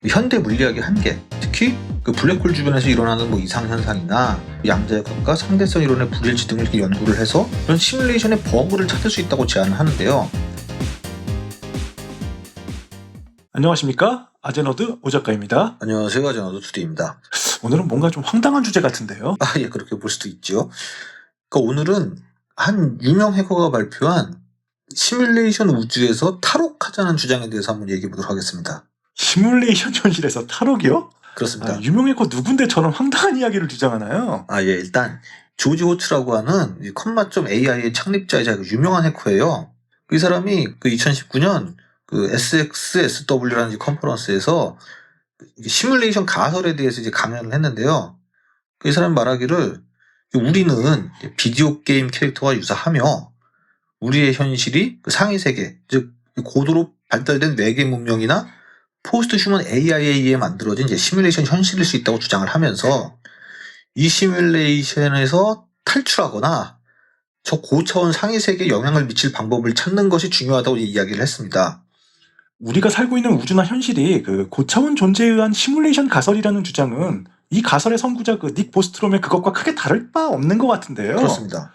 현대 물리학의 한계, 특히 블랙홀 주변에서 일어나는 이상현상이나 양자역학과 상대성 이론의 불일치 등을 이렇게 연구를 해서 이런 시뮬레이션의 버그를 찾을 수 있다고 제안을 하는데요. 안녕하십니까? 아제너드 오 작가입니다. 안녕하세요, 아제너드 2D입니다. 오늘은 뭔가 좀 황당한 주제 같은데요. 예, 그렇게 볼 수도 있죠. 오늘은 한 유명 해커가 발표한 시뮬레이션 우주에서 탈옥하자는 주장에 대해서 한번 얘기해 보도록 하겠습니다. 시뮬레이션 현실에서 탈옥이요? 그렇습니다. 유명 해커 누군데 저런 황당한 이야기를 주장하나요? 예, 일단 조지 호츠라고 하는 이 컴마.AI의 창립자이자 유명한 해커예요. 이 사람이 2019년 SXSW라는 컨퍼런스에서 시뮬레이션 가설에 대해서 이제 강연을 했는데요. 이 사람 말하기를 우리는 비디오 게임 캐릭터와 유사하며 우리의 현실이 상위 세계, 즉 고도로 발달된 외계 문명이나 포스트 휴먼 AI에 의해 만들어진 이제 시뮬레이션 현실일 수 있다고 주장을 하면서 이 시뮬레이션에서 탈출하거나 저 고차원 상위 세계에 영향을 미칠 방법을 찾는 것이 중요하다고 이야기를 했습니다. 우리가 살고 있는 우주나 현실이 고차원 존재에 의한 시뮬레이션 가설이라는 주장은 이 가설의 선구자 닉 보스트롬의 그것과 크게 다를 바 없는 것 같은데요. 그렇습니다.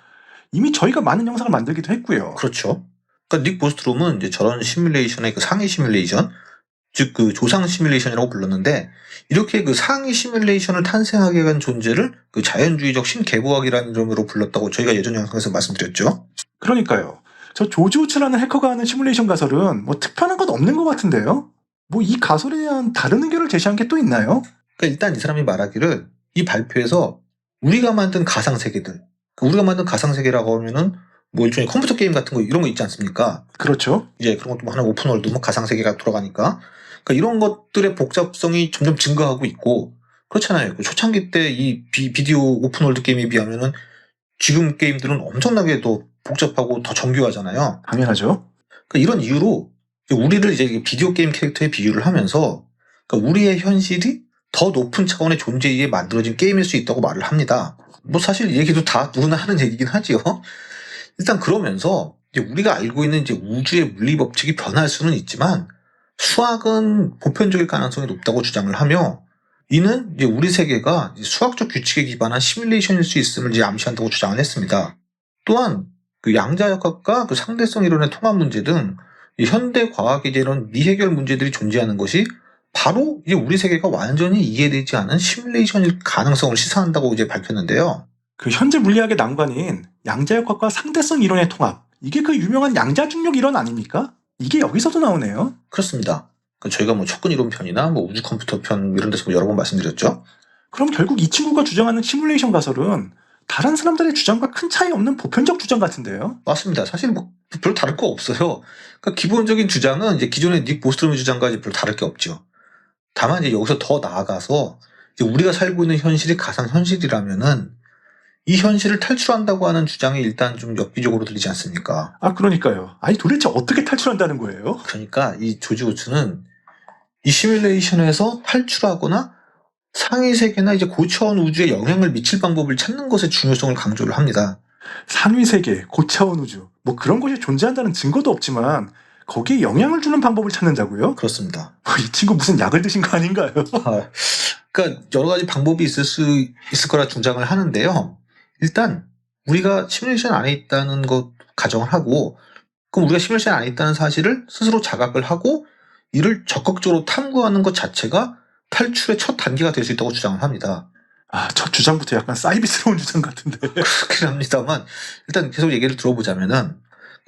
이미 저희가 많은 영상을 만들기도 했고요. 그렇죠. 닉 보스트롬은 이제 저런 시뮬레이션의 상위 시뮬레이션, 즉 조상 시뮬레이션이라고 불렀는데, 이렇게 상위 시뮬레이션을 탄생하게 한 존재를 자연주의적 신개보학이라는 이름으로 불렀다고 저희가 예전 영상에서 말씀드렸죠. 그러니까요. 저 조지 호츠라는 해커가 하는 시뮬레이션 가설은 특별한 건 없는 것 같은데요. 이 가설에 대한 다른 의견을 제시한 게 또 있나요? 일단 이 사람이 말하기를 이 발표에서 우리가 만든 가상세계들, 우리가 만든 가상세계라고 하면은 일종의 컴퓨터 게임 같은 거 이런 거 있지 않습니까? 그렇죠. 이제 그런 것도 하나 오픈월드 가상세계가 돌아가니까 이런 것들의 복잡성이 점점 증가하고 있고 그렇잖아요. 초창기 때 이 비디오 오픈월드 게임에 비하면은 지금 게임들은 엄청나게 더 복잡하고 더 정교하잖아요. 당연하죠. 이런 이유로 우리를 이제 비디오 게임 캐릭터에 비유를 하면서 우리의 현실이 더 높은 차원의 존재에 의해 만들어진 게임일 수 있다고 말을 합니다. 사실 이 얘기도 다 누구나 하는 얘기긴 하지요. 일단 그러면서 이제 우리가 알고 있는 이제 우주의 물리 법칙이 변할 수는 있지만 수학은 보편적일 가능성이 높다고 주장을 하며 이는 이제 우리 세계가 수학적 규칙에 기반한 시뮬레이션일 수 있음을 이제 암시한다고 주장을 했습니다. 또한 양자역학과 상대성 이론의 통합 문제 등 현대 과학의 이런 미해결 문제들이 존재하는 것이 바로 이제 우리 세계가 완전히 이해되지 않은 시뮬레이션일 가능성을 시사한다고 이제 밝혔는데요. 현재 물리학의 난관인 양자역학과 상대성 이론의 통합, 이게 유명한 양자중력 이론 아닙니까? 이게 여기서도 나오네요. 그렇습니다. 저희가 척근 이론 편이나 우주 컴퓨터 편 이런 데서 여러 번 말씀드렸죠. 그럼 결국 이 친구가 주장하는 시뮬레이션 가설은 다른 사람들의 주장과 큰 차이 없는 보편적 주장 같은데요? 맞습니다. 사실 별로 다를 거 없어요. 기본적인 주장은 이제 기존의 닉 보스트롬의 주장과 별로 다를 게 없죠. 다만 이제 여기서 더 나아가서 이제 우리가 살고 있는 현실이 가상 현실이라면은 이 현실을 탈출한다고 하는 주장이 일단 좀 엽기적으로 들리지 않습니까? 그러니까요. 도대체 어떻게 탈출한다는 거예요? 그러니까 이 조지 호츠는 이 시뮬레이션에서 탈출하거나 상위 세계나 이제 고차원 우주에 영향을 미칠 방법을 찾는 것의 중요성을 강조를 합니다. 상위 세계, 고차원 우주, 그런 것이 존재한다는 증거도 없지만 거기에 영향을 주는 방법을 찾는다고요? 그렇습니다. 이 친구 무슨 약을 드신 거 아닌가요? 여러 가지 방법이 있을 거라 주장을 하는데요. 일단 우리가 시뮬레이션 안에 있다는 것 가정을 하고, 그럼 우리가 시뮬레이션 안에 있다는 사실을 스스로 자각을 하고 이를 적극적으로 탐구하는 것 자체가 탈출의 첫 단계가 될 수 있다고 주장을 합니다. 첫 주장부터 약간 사이비스러운 주장 같은데. 그렇긴 합니다만 일단 계속 얘기를 들어보자면은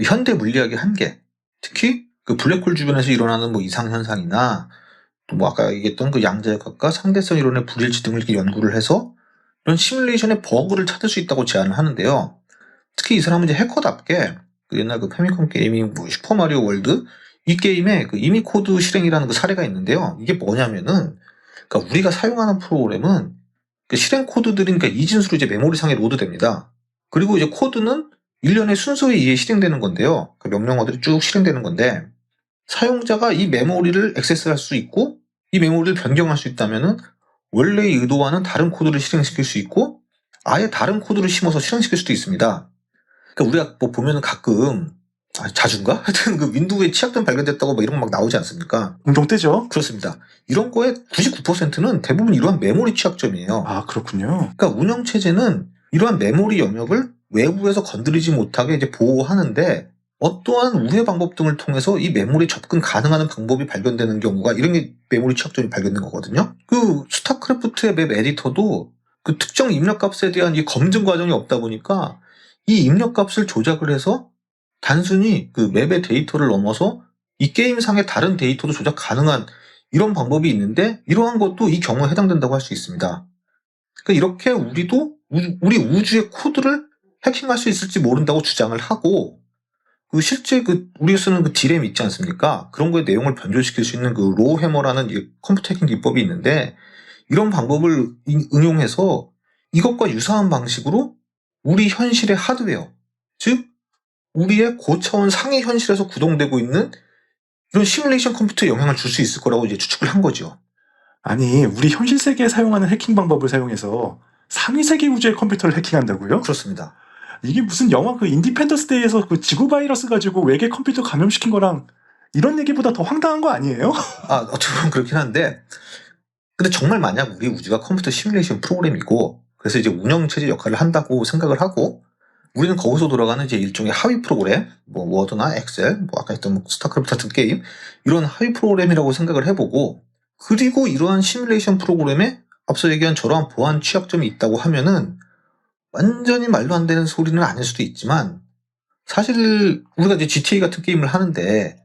현대 물리학의 한계, 특히 블랙홀 주변에서 일어나는 이상현상이나 또 아까 얘기했던 양자역학과 상대성 이론의 불일치 등을 이렇게 연구를 해서 이런 시뮬레이션의 버그를 찾을 수 있다고 제안을 하는데요. 특히 이 사람은 이제 해커답게 옛날 페미컴 게임인 슈퍼마리오 월드 이 게임에 이미 코드 실행이라는 사례가 있는데요. 이게 뭐냐면은 우리가 사용하는 프로그램은 실행 코드들인 이진수로 이제 메모리상에 로드됩니다. 그리고 이제 코드는 일련의 순서에 의해 실행되는 건데요. 명령어들이 쭉 실행되는 건데 사용자가 이 메모리를 액세스할 수 있고 이 메모리를 변경할 수 있다면은 원래의 의도와는 다른 코드를 실행시킬 수 있고 아예 다른 코드를 심어서 실행시킬 수도 있습니다. 우리가 보면은 가끔 자주인가? 하여튼 그 윈도우에 취약점 발견됐다고 뭐 이런 거 막 나오지 않습니까? 종종 뜨죠? 그렇습니다. 이런 거의 99%는 대부분 이러한 메모리 취약점이에요. 아, 그렇군요. 그러니까 운영체제는 이러한 메모리 영역을 외부에서 건드리지 못하게 이제 보호하는데 어떠한 우회 방법 등을 통해서 이 메모리 접근 가능한 방법이 발견되는 경우가 이런 게 메모리 취약점이 발견된 거거든요. 그 스타크래프트의 맵 에디터도 그 특정 입력값에 대한 이 검증 과정이 없다 보니까 이 입력값을 조작을 해서 단순히 그 맵의 데이터를 넘어서 이 게임상의 다른 데이터도 조작 가능한 이런 방법이 있는데 이러한 것도 이 경우에 해당된다고 할 수 있습니다. 그러니까 이렇게 우리도 우리 우주의 코드를 해킹할 수 있을지 모른다고 주장을 하고 그 실제 그 우리가 쓰는 그 디램 있지 않습니까? 그런 거의 내용을 변조시킬 수 있는 그 로우 해머라는 컴퓨터 해킹 기법이 있는데 이런 방법을 응용해서 이것과 유사한 방식으로 우리 현실의 하드웨어, 즉 우리의 고차원 상위 현실에서 구동되고 있는 이런 시뮬레이션 컴퓨터에 영향을 줄 수 있을 거라고 이제 추측을 한 거죠. 아니, 우리 현실 세계에 사용하는 해킹 방법을 사용해서 상위 세계 우주의 컴퓨터를 해킹한다고요? 그렇습니다. 이게 무슨 영화 그 인디펜던스 데이에서 그 지구 바이러스 가지고 외계 컴퓨터 감염시킨 거랑 이런 얘기보다 더 황당한 거 아니에요? 어떻게 보면 그렇긴 한데 근데 정말 만약 우리 우주가 컴퓨터 시뮬레이션 프로그램이고 그래서 이제 운영체제 역할을 한다고 생각을 하고 우리는 거기서 돌아가는 이제 일종의 하위 프로그램, 뭐 워드나 엑셀, 뭐 아까 했던 뭐 스타크래프트 같은 게임 이런 하위 프로그램이라고 생각을 해보고 그리고 이러한 시뮬레이션 프로그램에 앞서 얘기한 저러한 보안 취약점이 있다고 하면은 완전히 말도 안 되는 소리는 아닐 수도 있지만 사실 우리가 이제 GTA 같은 게임을 하는데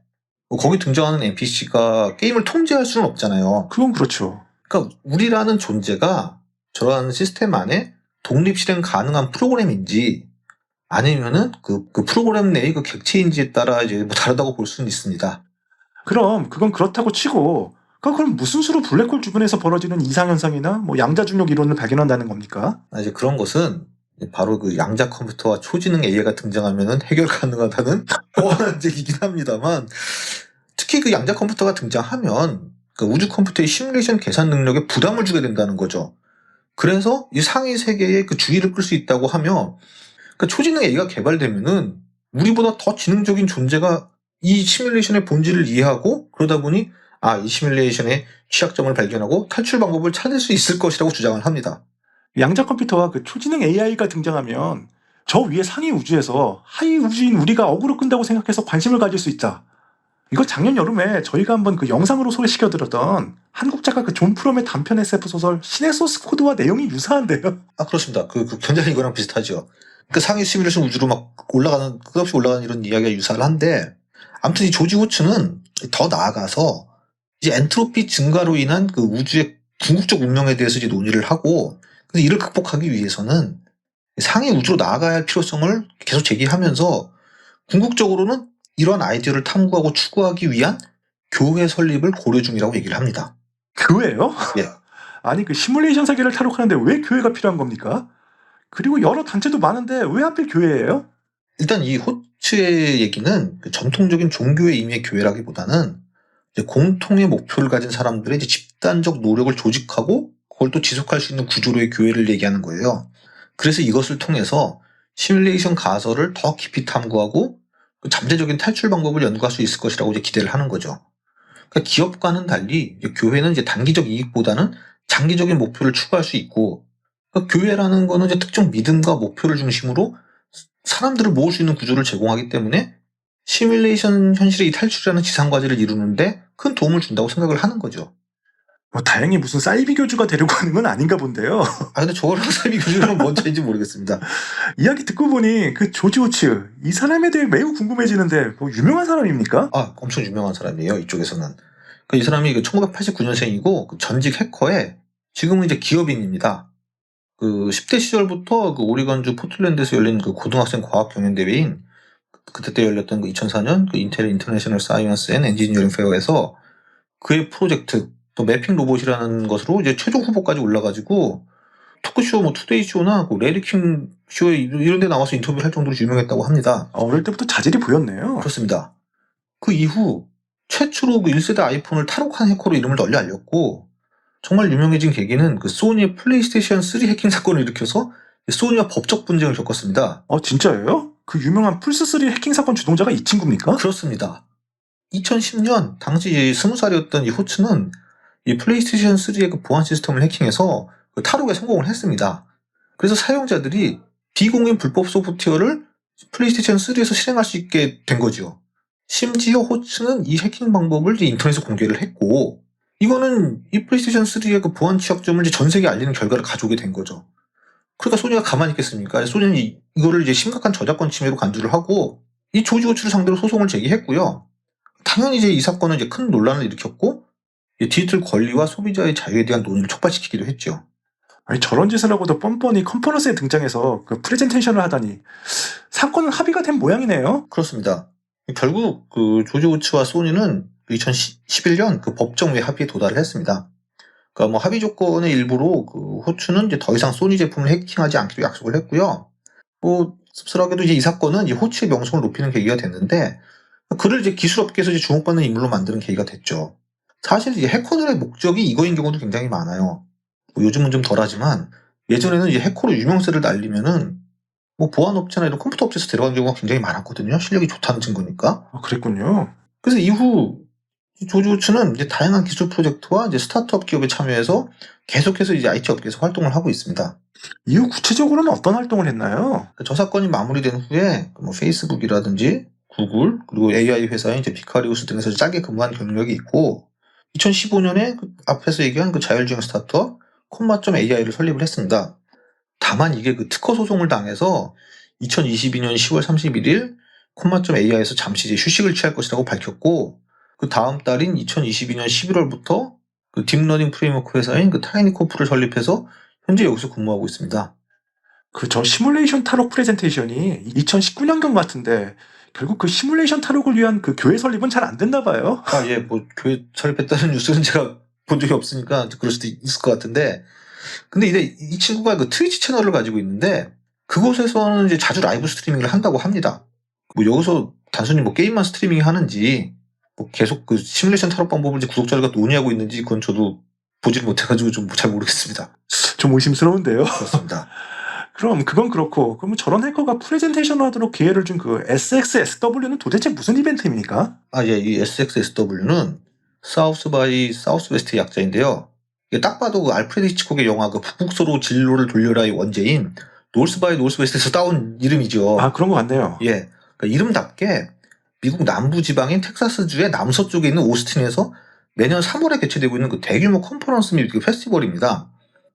뭐 거기 등장하는 NPC가 게임을 통제할 수는 없잖아요. 그건 그렇죠. 그러니까 우리라는 존재가 저러한 시스템 안에 독립 실행 가능한 프로그램인지 아니면은 그 프로그램 내의 그 객체인지에 따라 이제 뭐 다르다고 볼 수는 있습니다. 그럼 그건 그렇다고 치고 그럼 무슨 수로 블랙홀 주변에서 벌어지는 이상현상이나 뭐 양자중력 이론을 발견한다는 겁니까? 이제 그런 것은 바로 그 양자 컴퓨터와 초지능 AI가 등장하면은 해결 가능하다는 뻔한 얘기긴 합니다만 특히 그 양자 컴퓨터가 등장하면 그 우주 컴퓨터의 시뮬레이션 계산 능력에 부담을 주게 된다는 거죠. 그래서 이 상위 세계에 그 주의를 끌 수 있다고 하며 그 초지능 AI가 개발되면은 우리보다 더 지능적인 존재가 이 시뮬레이션의 본질을 이해하고 그러다 보니 이 시뮬레이션의 취약점을 발견하고 탈출 방법을 찾을 수 있을 것이라고 주장을 합니다. 양자 컴퓨터와 그 초지능 AI가 등장하면 저 위에 상위 우주에서 하위 우주인 우리가 어그로 끈다고 생각해서 관심을 가질 수 있다. 이거 작년 여름에 저희가 한번 그 영상으로 소개시켜드렸던 한국 작가 그 존 프롬의 단편 SF 소설 신의 소스 코드와 내용이 유사한데요. 그렇습니다. 그 굉장히 이거랑 비슷하죠. 그 상위 시뮬레이션 우주로 막 끝없이 올라가는 이런 이야기가 유사를 한데 아무튼 이 조지 호츠는 더 나아가서 이제 엔트로피 증가로 인한 그 우주의 궁극적 운명에 대해서 이제 논의를 하고 그래서 이를 극복하기 위해서는 상위 우주로 나아가야 할 필요성을 계속 제기하면서 궁극적으로는 이러한 아이디어를 탐구하고 추구하기 위한 교회 설립을 고려 중이라고 얘기를 합니다. 교회요? 예. 아니 그 시뮬레이션 세계를 탈옥하는데 왜 교회가 필요한 겁니까? 그리고 여러 단체도 많은데 왜 하필 교회예요? 일단 이 호츠의 얘기는 그 전통적인 종교의 의미의 교회라기보다는 이제 공통의 목표를 가진 사람들의 이제 집단적 노력을 조직하고 그걸 또 지속할 수 있는 구조로의 교회를 얘기하는 거예요. 그래서 이것을 통해서 시뮬레이션 가설을 더 깊이 탐구하고 그 잠재적인 탈출 방법을 연구할 수 있을 것이라고 이제 기대를 하는 거죠. 그러니까 기업과는 달리 이제 교회는 이제 단기적 이익보다는 장기적인 목표를 추구할 수 있고 그러니까 교회라는 거는 이제 특정 믿음과 목표를 중심으로 사람들을 모을 수 있는 구조를 제공하기 때문에 시뮬레이션 현실의 이 탈출이라는 지상과제를 이루는데 큰 도움을 준다고 생각을 하는 거죠. 뭐 다행히 무슨 사이비 교주가 되려고 하는 건 아닌가 본데요. 근데 저거랑 사이비 교주는 뭔 차이인지 모르겠습니다. 이야기 듣고 보니 그 조지 호츠 이 사람에 대해 매우 궁금해지는데 뭐 유명한 사람입니까? 엄청 유명한 사람이에요. 이쪽에서는. 그러니까 이 사람이 1989년생이고 전직 해커에 지금은 이제 기업인입니다. 그 10대 시절부터 그 오리건주 포틀랜드에서 열린 그 고등학생 과학 경연 대회인 그때 때 열렸던 그 2004년 그 인텔 인터내셔널 사이언스 앤 엔지니어링 페어에서 그의 프로젝트 또 매핑 로봇이라는 것으로 이제 최종 후보까지 올라가지고 토크쇼 뭐 투데이 쇼나 그 레리킹 쇼에 이런 데 나와서 인터뷰를 할 정도로 유명했다고 합니다. 어릴 때부터 자질이 보였네요. 그렇습니다. 그 이후 최초로 그 1세대 아이폰을 탈옥한 해커로 이름을 널리 알렸고 정말 유명해진 계기는 그 소니의 플레이스테이션 3 해킹 사건을 일으켜서 소니와 법적 분쟁을 겪었습니다. 진짜예요? 그 유명한 플스3 해킹 사건 주동자가 이 친구입니까? 그렇습니다. 2010년 당시 20살이었던 이 호츠는 이 플레이스테이션 3의 그 보안 시스템을 해킹해서 그 탈옥에 성공을 했습니다. 그래서 사용자들이 비공인 불법 소프트웨어를 플레이스테이션 3에서 실행할 수 있게 된 거죠. 심지어 호츠는 이 해킹 방법을 이제 인터넷에 공개를 했고, 이거는 이 플레이스테이션 3의 그 보안 취약점을 이제 전 세계에 알리는 결과를 가져오게 된 거죠. 그러니까 소니가 가만히 있겠습니까? 소니는 이거를 이제 심각한 저작권 침해로 간주를 하고, 이 조지 호츠를 상대로 소송을 제기했고요. 당연히 이제 이 사건은 이제 큰 논란을 일으켰고, 디지털 권리와 소비자의 자유에 대한 논의를 촉발시키기도 했죠. 아니, 저런 짓을 하고도 뻔뻔히 컨퍼런스에 등장해서 그 프레젠테이션을 하다니 사건은 합의가 된 모양이네요. 그렇습니다. 결국 그 조지 호츠와 소니는 2011년 그 법정 외 합의에 도달을 했습니다. 그러니까 뭐 합의 조건의 일부로 그 호츠는 이제 더 이상 소니 제품을 해킹하지 않기로 약속을 했고요. 뭐 씁쓸하게도 이제 이 사건은 이 호츠의 명성을 높이는 계기가 됐는데, 그를 이제 기술업계에서 이제 주목받는 인물로 만드는 계기가 됐죠. 사실 이제 해커들의 목적이 이거인 경우도 굉장히 많아요. 뭐 요즘은 좀 덜하지만 예전에는 이제 해커로 유명세를 날리면은 뭐 보안업체나 이런 컴퓨터 업체에서 데려간 경우가 굉장히 많았거든요. 실력이 좋다는 증거니까. 아, 그랬군요. 그래서 이후 조지 호츠는 이제 다양한 기술 프로젝트와 이제 스타트업 기업에 참여해서 계속해서 이제 IT 업계에서 활동을 하고 있습니다. 이후 구체적으로는 어떤 활동을 했나요? 저 사건이 마무리된 후에 뭐 페이스북이라든지 구글 그리고 AI 회사인 이제 비카리우스 등에서 짧게 근무한 경력이 있고, 2015년에 그 앞에서 얘기한 그 자율주행 스타트업 콤마.ai를 설립을 했습니다. 다만 이게 그 특허 소송을 당해서 2022년 10월 31일 콤마.ai에서 잠시 이제 휴식을 취할 것이라고 밝혔고, 그 다음 달인 2022년 11월부터 그 딥러닝 프레임워크 회사인 그 타이니코프를 설립해서 현재 여기서 근무하고 있습니다. 그 저 시뮬레이션 탈옥 프레젠테이션이 2019년경 같은데 결국 그 시뮬레이션 탈옥을 위한 그 교회 설립은 잘 안 됐나 봐요. 예, 뭐 교회 설립했다는 뉴스는 제가 본 적이 없으니까 그럴 수도 있을 것 같은데, 근데 이제 이 친구가 그 트위치 채널을 가지고 있는데 그곳에서는 이제 자주 라이브 스트리밍을 한다고 합니다. 뭐 여기서 단순히 뭐 게임만 스트리밍 하는지 뭐 계속 그 시뮬레이션 탈옥 방법을 이제 구독자들과 논의하고 있는지 그건 저도 보질 못해가지고 좀 잘 모르겠습니다. 좀 의심스러운데요. 그렇습니다. 그럼 그건 그렇고, 그럼 저런 해커가 프레젠테이션을 하도록 기회를 준 그 SXSW는 도대체 무슨 이벤트입니까? 예, 이 SXSW는 사우스 바이 사우스 웨스트의 약자인데요. 이게 딱 봐도 그 알프레드 히치콕의 영화 그 북북서로 진로를 돌려라의 원제인 노스 바이 노스 웨스트에서 따온 이름이죠. 아, 그런 것 같네요. 예. 그러니까 이름답게 미국 남부 지방인 텍사스주의 남서쪽에 있는 오스틴에서 매년 3월에 개최되고 있는 그 대규모 컨퍼런스 및 그 페스티벌입니다.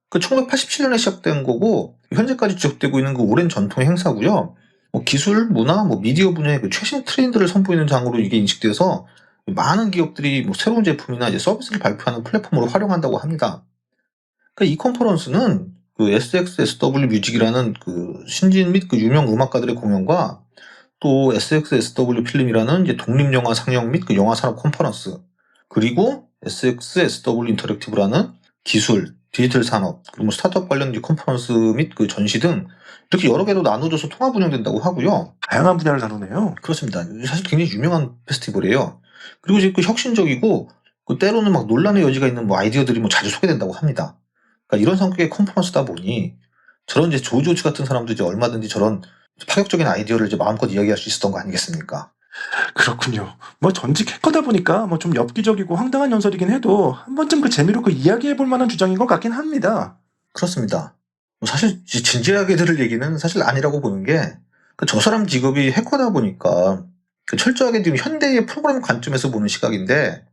그 1987년에 시작된 거고 현재까지 지속되고 있는 그 오랜 전통 행사고요. 뭐 기술, 문화, 뭐 미디어 분야의 그 최신 트렌드를 선보이는 장으로 이게 인식돼서 많은 기업들이 뭐 새로운 제품이나 이제 서비스를 발표하는 플랫폼으로 활용한다고 합니다. 그러니까 이 컨퍼런스는 그 SXSW 뮤직이라는 그 신진 및 그 유명 음악가들의 공연과 또 SXSW 필름이라는 이제 독립영화 상영 및 그 영화 산업 컨퍼런스, 그리고 SXSW 인터랙티브라는 기술, 디지털 산업, 그리고 스타트업 관련 이제 컨퍼런스 및 그 전시 등 이렇게 여러 개로 나눠져서 통합 운영된다고 하고요. 다양한 분야를 다루네요. 그렇습니다. 사실 굉장히 유명한 페스티벌이에요. 그리고 이제 그 혁신적이고 그 때로는 막 논란의 여지가 있는 뭐 아이디어들이 뭐 자주 소개된다고 합니다. 그러니까 이런 성격의 컨퍼런스다 보니 저런 이제 조지 호츠 같은 사람도 이제 얼마든지 저런 파격적인 아이디어를 이제 마음껏 이야기할 수 있었던 거 아니겠습니까? 그렇군요. 뭐 전직 해커다 보니까 뭐 좀 엽기적이고 황당한 연설이긴 해도 한 번쯤 그 재미로 그 이야기해볼 만한 주장인 것 같긴 합니다. 그렇습니다. 뭐 사실 진지하게 들을 얘기는 사실 아니라고 보는 게, 저 사람 직업이 해커다 보니까 그 철저하게 지금 현대의 프로그램 관점에서 보는 시각인데,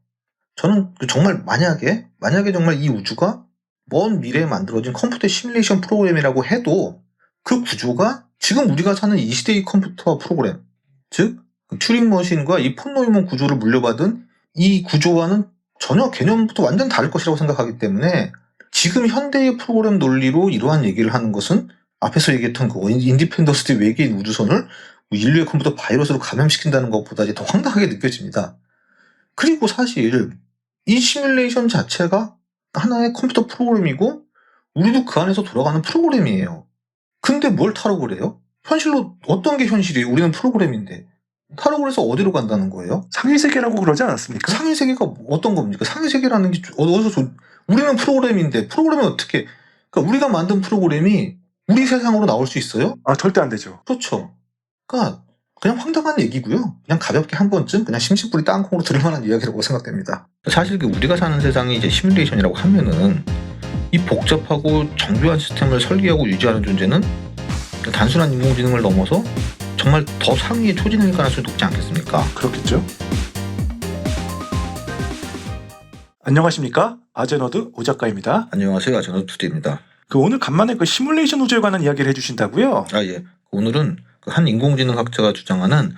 저는 그 정말 만약에 정말 이 우주가 먼 미래에 만들어진 컴퓨터 시뮬레이션 프로그램이라고 해도 그 구조가 지금 우리가 사는 이 시대의 컴퓨터 프로그램, 즉 그 튜링 머신과 이 폰 노이먼 구조를 물려받은 이 구조와는 전혀 개념부터 완전 다를 것이라고 생각하기 때문에 지금 현대의 프로그램 논리로 이러한 얘기를 하는 것은 앞에서 얘기했던 그 인디펜던스 외계인 우주선을 인류의 컴퓨터 바이러스로 감염시킨다는 것보다 이제 더 황당하게 느껴집니다. 그리고 사실 이 시뮬레이션 자체가 하나의 컴퓨터 프로그램이고 우리도 그 안에서 돌아가는 프로그램이에요. 근데 뭘 탈옥을 해요? 현실로 어떤 게 현실이에요? 우리는 프로그램인데. 탈옥을 해서 어디로 간다는 거예요? 상위세계라고 그러지 않았습니까? 상위세계가 어떤 겁니까? 상위세계라는 게 어디서 우리는 프로그램인데 프로그램이 어떻게, 그러니까 우리가 만든 프로그램이 우리 세상으로 나올 수 있어요? 아, 절대 안 되죠. 그렇죠. 그러니까 그냥 황당한 얘기고요. 그냥 가볍게 한 번쯤 그냥 심심풀이 땅콩으로 들을 만한 이야기라고 생각됩니다. 사실 우리가 사는 세상이 이제 시뮬레이션이라고 하면은 이 복잡하고 정교한 시스템을 설계하고 유지하는 존재는 단순한 인공지능을 넘어서 정말 더 상위의 초지능일 가능성이 높지 않겠습니까? 그렇겠죠. 안녕하십니까? 아제너드 오 작가입니다. 안녕하세요. 저는 투디입니다. 오늘 간만에 시뮬레이션 우주에 관한 이야기를 해주신다고요? 예. 오늘은 한 인공지능 학자가 주장하는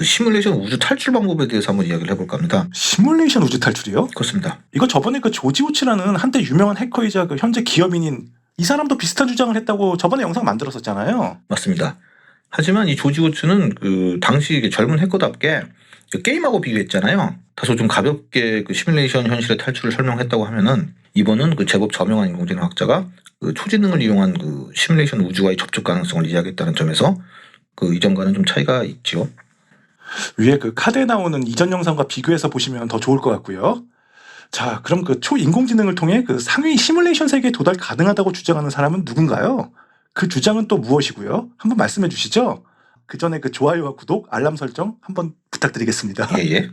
시뮬레이션 우주 탈출 방법에 대해서 한번 이야기를 해볼까 합니다. 시뮬레이션 우주 탈출이요? 그렇습니다. 이거 저번에 조지 우치라는 한때 유명한 해커이자 현재 기업인인 이 사람도 비슷한 주장을 했다고 저번에 영상 만들었었잖아요. 맞습니다. 하지만 이 조지 우츠는 당시 젊은 해커답게 게임하고 비교했잖아요. 다소 좀 가볍게 시뮬레이션 현실의 탈출을 설명했다고 하면은 이번은 제법 저명한 인공지능 학자가 초지능을 이용한 시뮬레이션 우주와의 접촉 가능성을 이야기했다는 점에서 이전과는 좀 차이가 있죠. 위에 카드에 나오는 이전 영상과 비교해서 보시면 더 좋을 것 같고요. 자, 그럼 초인공지능을 통해 상위 시뮬레이션 세계에 도달 가능하다고 주장하는 사람은 누군가요? 그 주장은 또 무엇이고요? 한번 말씀해 주시죠. 그 전에 좋아요와 구독, 알람 설정 한번 부탁드리겠습니다. 예.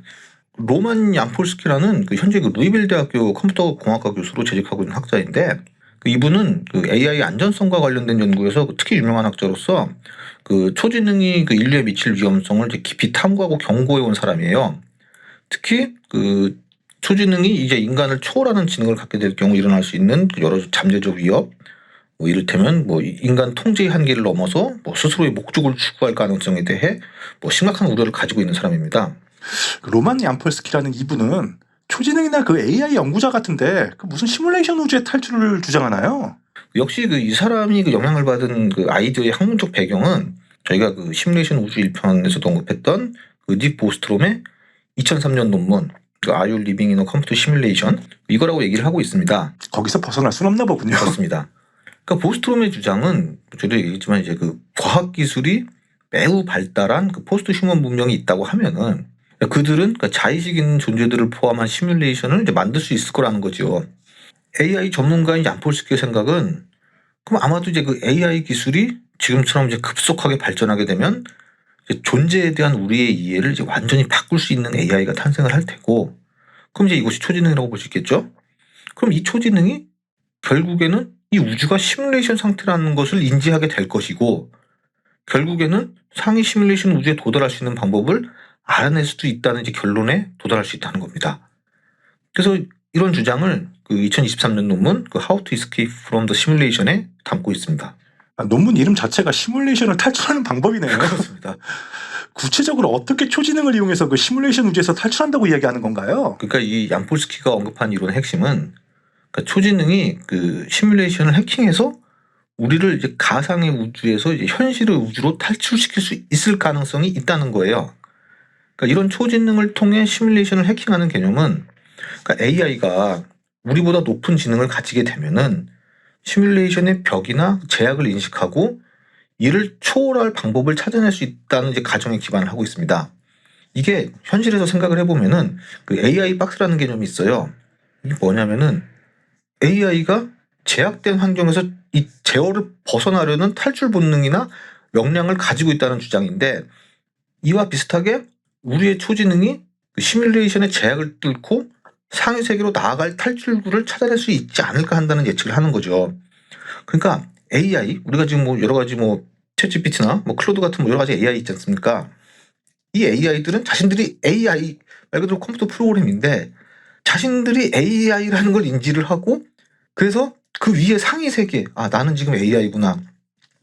로만 얀폴스키라는 현재 루이빌 대학교 컴퓨터 공학과 교수로 재직하고 있는 학자인데 이분은 AI 안전성과 관련된 연구에서 특히 유명한 학자로서 초지능이 인류에 미칠 위험성을 깊이 탐구하고 경고해 온 사람이에요. 특히 초지능이 이제 인간을 초월하는 지능을 갖게 될 경우 일어날 수 있는 여러 잠재적 위협, 이를테면 인간 통제의 한계를 넘어서 스스로의 목적을 추구할 가능성에 대해 심각한 우려를 가지고 있는 사람입니다. 로만 얀폴스키라는 이분은 초지능이나 AI 연구자 같은데 무슨 시뮬레이션 우주의 탈출을 주장하나요? 역시 이 사람이 영향을 받은 아이디어의 학문적 배경은 저희가 시뮬레이션 우주 1편에서도 언급했던 닉 보스트롬의 2003년 논문 Are You Living in a Computer Simulation? 이거라고 얘기를 하고 있습니다. 거기서 벗어날 수는 없나 보군요. 그렇습니다. 그러니까 보스트롬의 주장은 저도 얘기했지만 이제 과학 기술이 매우 발달한 포스트 휴먼 문명이 있다고 하면은 그들은 자의식 있는 존재들을 포함한 시뮬레이션을 이제 만들 수 있을 거라는 거죠. AI 전문가인 얀폴스키의 생각은 그럼 아마도 이제 AI 기술이 지금처럼 이제 급속하게 발전하게 되면 이제 존재에 대한 우리의 이해를 이제 완전히 바꿀 수 있는 AI가 탄생을 할 테고, 그럼 이제 이것이 초지능이라고 볼 수 있겠죠. 그럼 이 초지능이 결국에는 이 우주가 시뮬레이션 상태라는 것을 인지하게 될 것이고, 결국에는 상위 시뮬레이션 우주에 도달할 수 있는 방법을 알아낼 수도 있다는 이제 결론에 도달할 수 있다는 겁니다. 그래서 이런 주장을 2023년 논문 How to Escape from the Simulation에 담고 있습니다. 논문 이름 자체가 시뮬레이션을 탈출하는 방법이네요. 그렇습니다. 구체적으로 어떻게 초지능을 이용해서 시뮬레이션 우주에서 탈출한다고 이야기하는 건가요? 그러니까 이 얀폴스키가 언급한 이론의 핵심은 초지능이 시뮬레이션을 해킹해서 우리를 이제 가상의 우주에서 이제 현실의 우주로 탈출시킬 수 있을 가능성이 있다는 거예요. 그러니까 이런 초지능을 통해 시뮬레이션을 해킹하는 개념은 AI가 우리보다 높은 지능을 가지게 되면은 시뮬레이션의 벽이나 제약을 인식하고 이를 초월할 방법을 찾아낼 수 있다는 이제 가정에 기반을 하고 있습니다. 이게 현실에서 생각을 해보면은 AI 박스라는 개념이 있어요. 이게 뭐냐면은 AI가 제약된 환경에서 이 제어를 벗어나려는 탈출 본능이나 역량을 가지고 있다는 주장인데, 이와 비슷하게 우리의 초지능이 시뮬레이션의 제약을 뚫고 상위 세계로 나아갈 탈출구를 찾아낼 수 있지 않을까 한다는 예측을 하는 거죠. 그러니까 AI, 우리가 지금 여러 가지 챗GPT나 클로드 같은 여러 가지 AI 있지 않습니까? 이 AI들은 자신들이 AI, 말 그대로 컴퓨터 프로그램인데 자신들이 AI라는 걸 인지를 하고, 그래서 그 위에 상위 세계, 나는 지금 AI구나.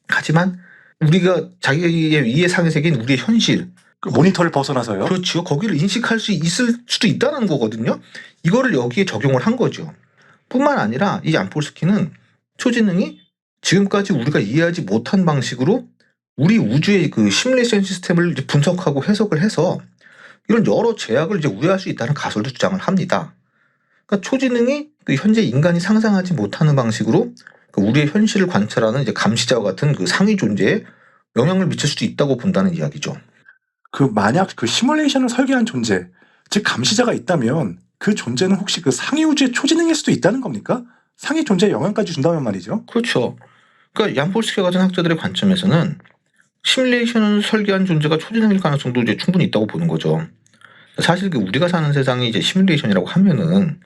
하지만 우리가 자기의 위에 상위 세계인 우리의 현실, 모니터를 벗어나서요? 그렇죠. 거기를 인식할 수 있을 수도 있다는 거거든요. 이거를 여기에 적용을 한 거죠. 뿐만 아니라 이 얀폴스키는 초지능이 지금까지 우리가 이해하지 못한 방식으로 우리 우주의 시뮬레이션 시스템을 이제 분석하고 해석을 해서 이런 여러 제약을 이제 우회할 수 있다는 가설도 주장을 합니다. 그러니까 초지능이 현재 인간이 상상하지 못하는 방식으로 우리의 현실을 관찰하는 이제 감시자와 같은 상위 존재에 영향을 미칠 수도 있다고 본다는 이야기죠. 만약 시뮬레이션을 설계한 존재, 즉 감시자가 있다면 그 존재는 혹시 상위 우주의 초지능일 수도 있다는 겁니까? 상위 존재에 영향까지 준다면 말이죠. 그렇죠. 그러니까 얀폴스키 같은 학자들의 관점에서는 시뮬레이션을 설계한 존재가 초지능일 가능성도 이제 충분히 있다고 보는 거죠. 사실 그 우리가 사는 세상이 이제 시뮬레이션이라고 하면은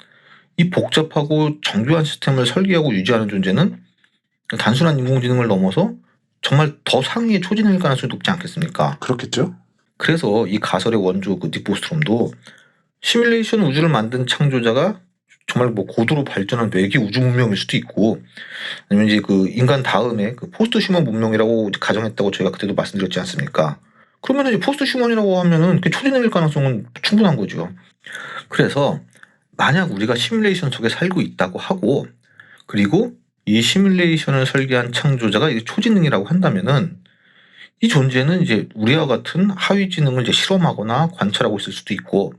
이 복잡하고 정교한 시스템을 설계하고 유지하는 존재는 단순한 인공지능을 넘어서 정말 더 상위의 초지능일 가능성이 높지 않겠습니까? 그렇겠죠? 그래서 이 가설의 원조 그 닉보스트롬도 시뮬레이션 우주를 만든 창조자가 정말 뭐 고도로 발전한 외계 우주 문명일 수도 있고, 아니면 이제 그 인간 다음에 그 포스트 휴먼 문명이라고 가정했다고 저희가 그때도 말씀드렸지 않습니까? 그러면 이제 포스트 휴먼이라고 하면은 그 초지능일 가능성은 충분한 거죠. 그래서 만약 우리가 시뮬레이션 속에 살고 있다고 하고, 그리고 이 시뮬레이션을 설계한 창조자가 이게 초지능이라고 한다면은 이 존재는 이제 우리와 같은 하위 지능을 이제 실험하거나 관찰하고 있을 수도 있고,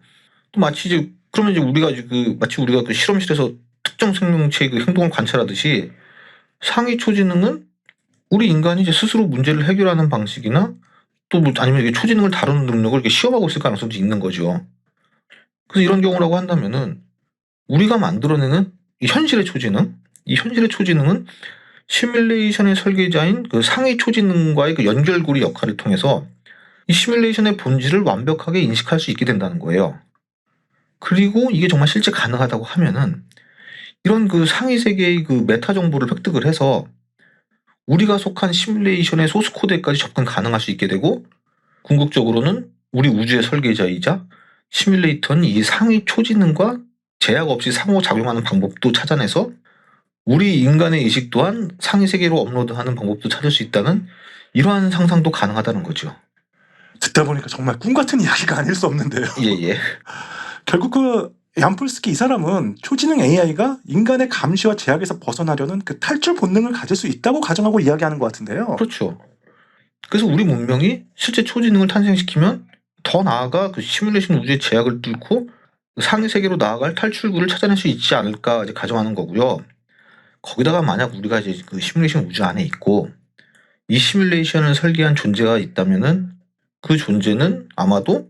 또 마치 이제 그러면 이제 우리가 이제 마치 우리가 그 실험실에서 특정 생명체의 그 행동을 관찰하듯이 상위 초지능은 우리 인간이 이제 스스로 문제를 해결하는 방식이나 또 뭐 아니면 이게 초지능을 다루는 능력을 이렇게 시험하고 있을 가능성도 있는 거죠. 그래서 이런 경우라고 한다면은 우리가 만들어내는 이 현실의 초지능, 이 현실의 초지능은 시뮬레이션의 설계자인 그 상위 초지능과의 그 연결고리 역할을 통해서 이 시뮬레이션의 본질을 완벽하게 인식할 수 있게 된다는 거예요. 그리고 이게 정말 실제 가능하다고 하면은 이런 그 상위 세계의 그 메타 정보를 획득을 해서 우리가 속한 시뮬레이션의 소스 코드에까지 접근 가능할 수 있게 되고, 궁극적으로는 우리 우주의 설계자이자 시뮬레이터는 이 상위 초지능과 제약 없이 상호작용하는 방법도 찾아내서 우리 인간의 의식 또한 상위 세계로 업로드하는 방법도 찾을 수 있다는 이러한 상상도 가능하다는 거죠. 듣다 보니까 정말 꿈 같은 이야기가 아닐 수 없는데요. 예예. 결국 그 얀폴스키 이 사람은 초지능 AI가 인간의 감시와 제약에서 벗어나려는 그 탈출 본능을 가질 수 있다고 가정하고 이야기하는 것 같은데요. 그렇죠. 그래서 우리 문명이 실제 초지능을 탄생시키면 더 나아가 그 시뮬레이션 우주의 제약을 뚫고 상위 세계로 나아갈 탈출구를 찾아낼 수 있지 않을까 이제 가정하는 거고요. 거기다가 만약 우리가 이제 그 시뮬레이션 우주 안에 있고 이 시뮬레이션을 설계한 존재가 있다면은 그 존재는 아마도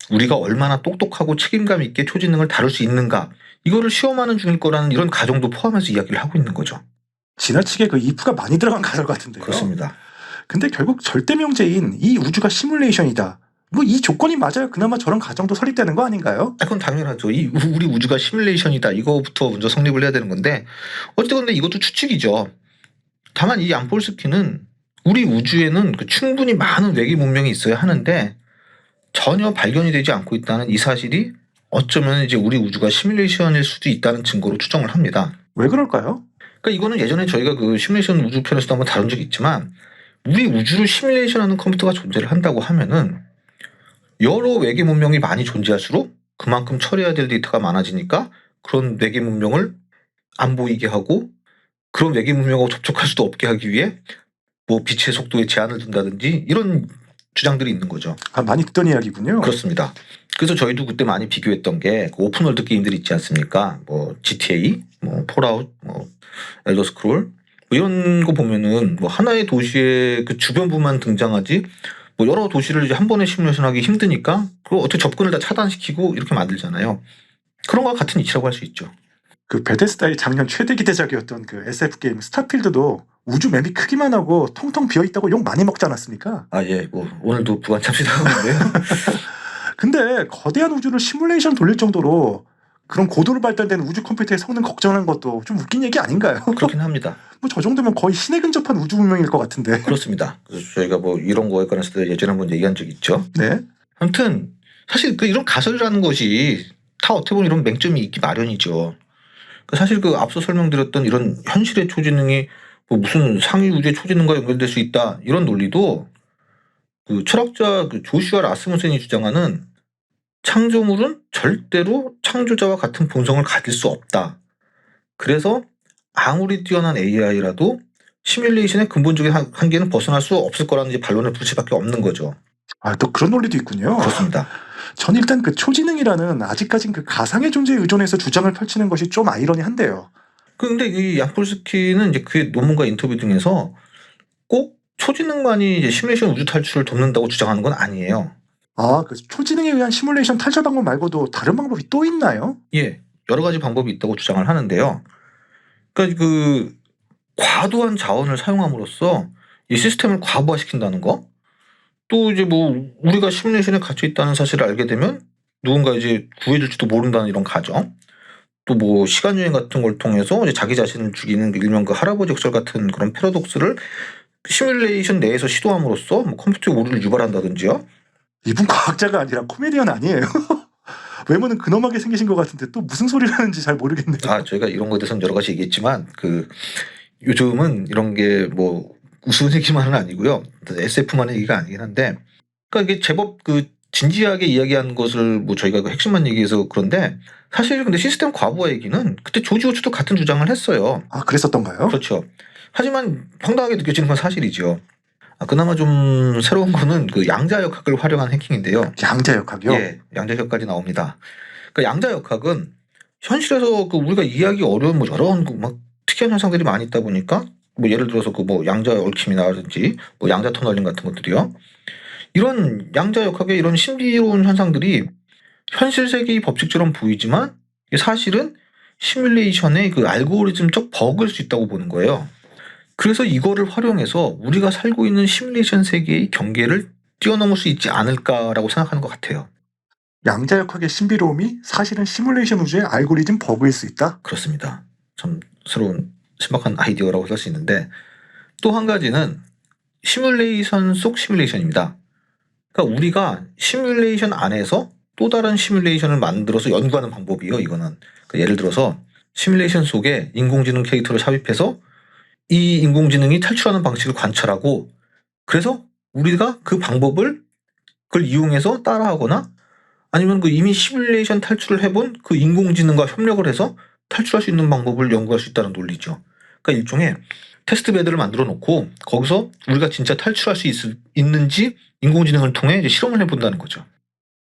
우리가 얼마나 똑똑하고 책임감 있게 초지능을 다룰 수 있는가, 이거를 시험하는 중일 거라는 이런 가정도 포함해서 이야기를 하고 있는 거죠. 지나치게 그 if가 많이 들어간 가설 같은데요. 그렇습니다. 근데 결국 절대 명제인 이 우주가 시뮬레이션이다. 뭐 이 조건이 맞아야 그나마 저런 가정도 설립되는 거 아닌가요? 그건 당연하죠. 우리 우주가 시뮬레이션이다. 이거부터 먼저 성립을 해야 되는 건데, 어쨌든 이것도 추측이죠. 다만 이 얀폴스키는 우리 우주에는 그 충분히 많은 외계 문명이 있어야 하는데 전혀 발견이 되지 않고 있다는 이 사실이 어쩌면 이제 우리 우주가 시뮬레이션일 수도 있다는 증거로 추정을 합니다. 왜 그럴까요? 그러니까 이거는 예전에 저희가 그 시뮬레이션 우주 편에서도 한번 다룬 적이 있지만, 우리 우주를 시뮬레이션하는 컴퓨터가 존재를 한다고 하면은 여러 외계 문명이 많이 존재할수록 그만큼 처리해야 될 데이터가 많아지니까 그런 외계 문명을 안 보이게 하고 그런 외계 문명하고 접촉할 수도 없게 하기 위해 뭐 빛의 속도에 제한을 둔다든지 이런 주장들이 있는 거죠. 많이 듣던 이야기군요. 그렇습니다. 그래서 저희도 그때 많이 비교했던 게 그 오픈월드 게임들 있지 않습니까? 뭐 GTA, 뭐 폴아웃, 뭐 엘더 스크롤, 뭐 이런 거 보면은 뭐 하나의 도시의 그 주변부만 등장하지 뭐 여러 도시를 이제 한 번에 시뮬레이션하기 힘드니까 그거 어떻게 접근을 다 차단시키고 이렇게 만들잖아요. 그런 거와 같은 이치라고 할 수 있죠. 그 베데스다의 작년 최대 기대작이었던 그 SF 게임 스타필드도 우주 맵이 크기만 하고 텅텅 비어 있다고 욕 많이 먹지 않았습니까? 아, 예. 뭐 오늘도 부관 참시당하는데요. 근데 거대한 우주를 시뮬레이션 돌릴 정도로 그런 고도로 발달된 우주 컴퓨터의 성능 걱정하는 것도 좀 웃긴 얘기 아닌가요? 그렇긴 합니다. 뭐 저 정도면 거의 신에 근접한 우주 문명일 것 같은데. 그렇습니다. 그래서 저희가 뭐 이런 거에 관해서 예전에 한번 얘기한 적이 있죠. 네. 아무튼 사실 그 이런 가설이라는 것이 다 어떻게 보면 이런 맹점이 있기 마련이죠. 사실 그 앞서 설명드렸던 이런 현실의 초지능이 뭐 무슨 상위 우주의 초지능과 연결될 수 있다 이런 논리도 그 철학자 그 조슈아 라스무센이 주장하는 창조물은 절대로 창조자와 같은 본성을 가질 수 없다. 그래서 아무리 뛰어난 AI라도 시뮬레이션의 근본적인 한계는 벗어날 수 없을 거라는 이제 반론을 붙일 수밖에 없는 거죠. 아, 또 그런 논리도 있군요. 그렇습니다. 전 일단 그 초지능이라는 아직까진 그 가상의 존재에 의존해서 주장을 펼치는 것이 좀 아이러니한데요. 근데 이 얀폴스키는 이제 그의 논문과 인터뷰 등에서 꼭 초지능만이 이제 시뮬레이션 우주 탈출을 돕는다고 주장하는 건 아니에요. 아, 그 초지능에 의한 시뮬레이션 탈출 방법 말고도 다른 방법이 또 있나요? 예, 여러 가지 방법이 있다고 주장을 하는데요. 그러니까 그 과도한 자원을 사용함으로써 이 시스템을 과부하시킨다는 거, 또 이제 뭐 우리가 시뮬레이션에 갇혀 있다는 사실을 알게 되면 누군가 이제 구해줄지도 모른다는 이런 가정, 또 뭐 시간 여행 같은 걸 통해서 이제 자기 자신을 죽이는 일명 그 할아버지 역설 같은 그런 패러독스를 시뮬레이션 내에서 시도함으로써 뭐 컴퓨터의 오류를 유발한다든지요. 이분 과학자가 아니라 코미디언 아니에요? 외모는 근엄하게 생기신 것 같은데 또 무슨 소리를 하는지 잘 모르겠네요. 저희가 이런 거에 대해서는 여러 가지 얘기했지만 그 요즘은 이런 게 뭐 우스운 얘기만은 아니고요. SF만의 얘기가 아니긴 한데, 그러니까 이게 제법 그 진지하게 이야기한 것을 뭐 저희가 그 핵심만 얘기해서 그런데, 사실 근데 시스템 과부하 얘기는 그때 조지 오츠도 같은 주장을 했어요. 아, 그랬었던가요? 그렇죠. 하지만 황당하게 느껴지는 건 사실이죠. 그나마 좀 새로운 거는 그 양자역학을 활용한 해킹인데요. 양자역학이요? 예, 양자역학까지 나옵니다. 그 양자역학은 현실에서 그 우리가 이해하기 어려운 뭐 여러 막 특이한 현상들이 많이 있다 보니까, 뭐 예를 들어서 그 뭐 양자 얽힘이라든지 뭐 양자 터널링 같은 것들이요. 이런 양자역학의 이런 신비로운 현상들이 현실 세계의 법칙처럼 보이지만 이게 사실은 시뮬레이션의 그 알고리즘적 버그일 수 있다고 보는 거예요. 그래서 이거를 활용해서 우리가 살고 있는 시뮬레이션 세계의 경계를 뛰어넘을 수 있지 않을까라고 생각하는 것 같아요. 양자역학의 신비로움이 사실은 시뮬레이션 우주의 알고리즘 버그일 수 있다? 그렇습니다. 참 새로운 신박한 아이디어라고 할 수 있는데, 또 한 가지는 시뮬레이션 속 시뮬레이션입니다. 그러니까 우리가 시뮬레이션 안에서 또 다른 시뮬레이션을 만들어서 연구하는 방법이에요, 이거는. 그러니까 예를 들어서 시뮬레이션 속에 인공지능 캐릭터를 삽입해서 이 인공지능이 탈출하는 방식을 관찰하고, 그래서 우리가 그 방법을 그걸 이용해서 따라하거나, 아니면 그 이미 시뮬레이션 탈출을 해본 그 인공지능과 협력을 해서 탈출할 수 있는 방법을 연구할 수 있다는 논리죠. 그러니까 일종의 테스트 베드를 만들어 놓고 거기서 우리가 진짜 탈출할 수 있는지 인공지능을 통해 이제 실험을 해본다는 거죠.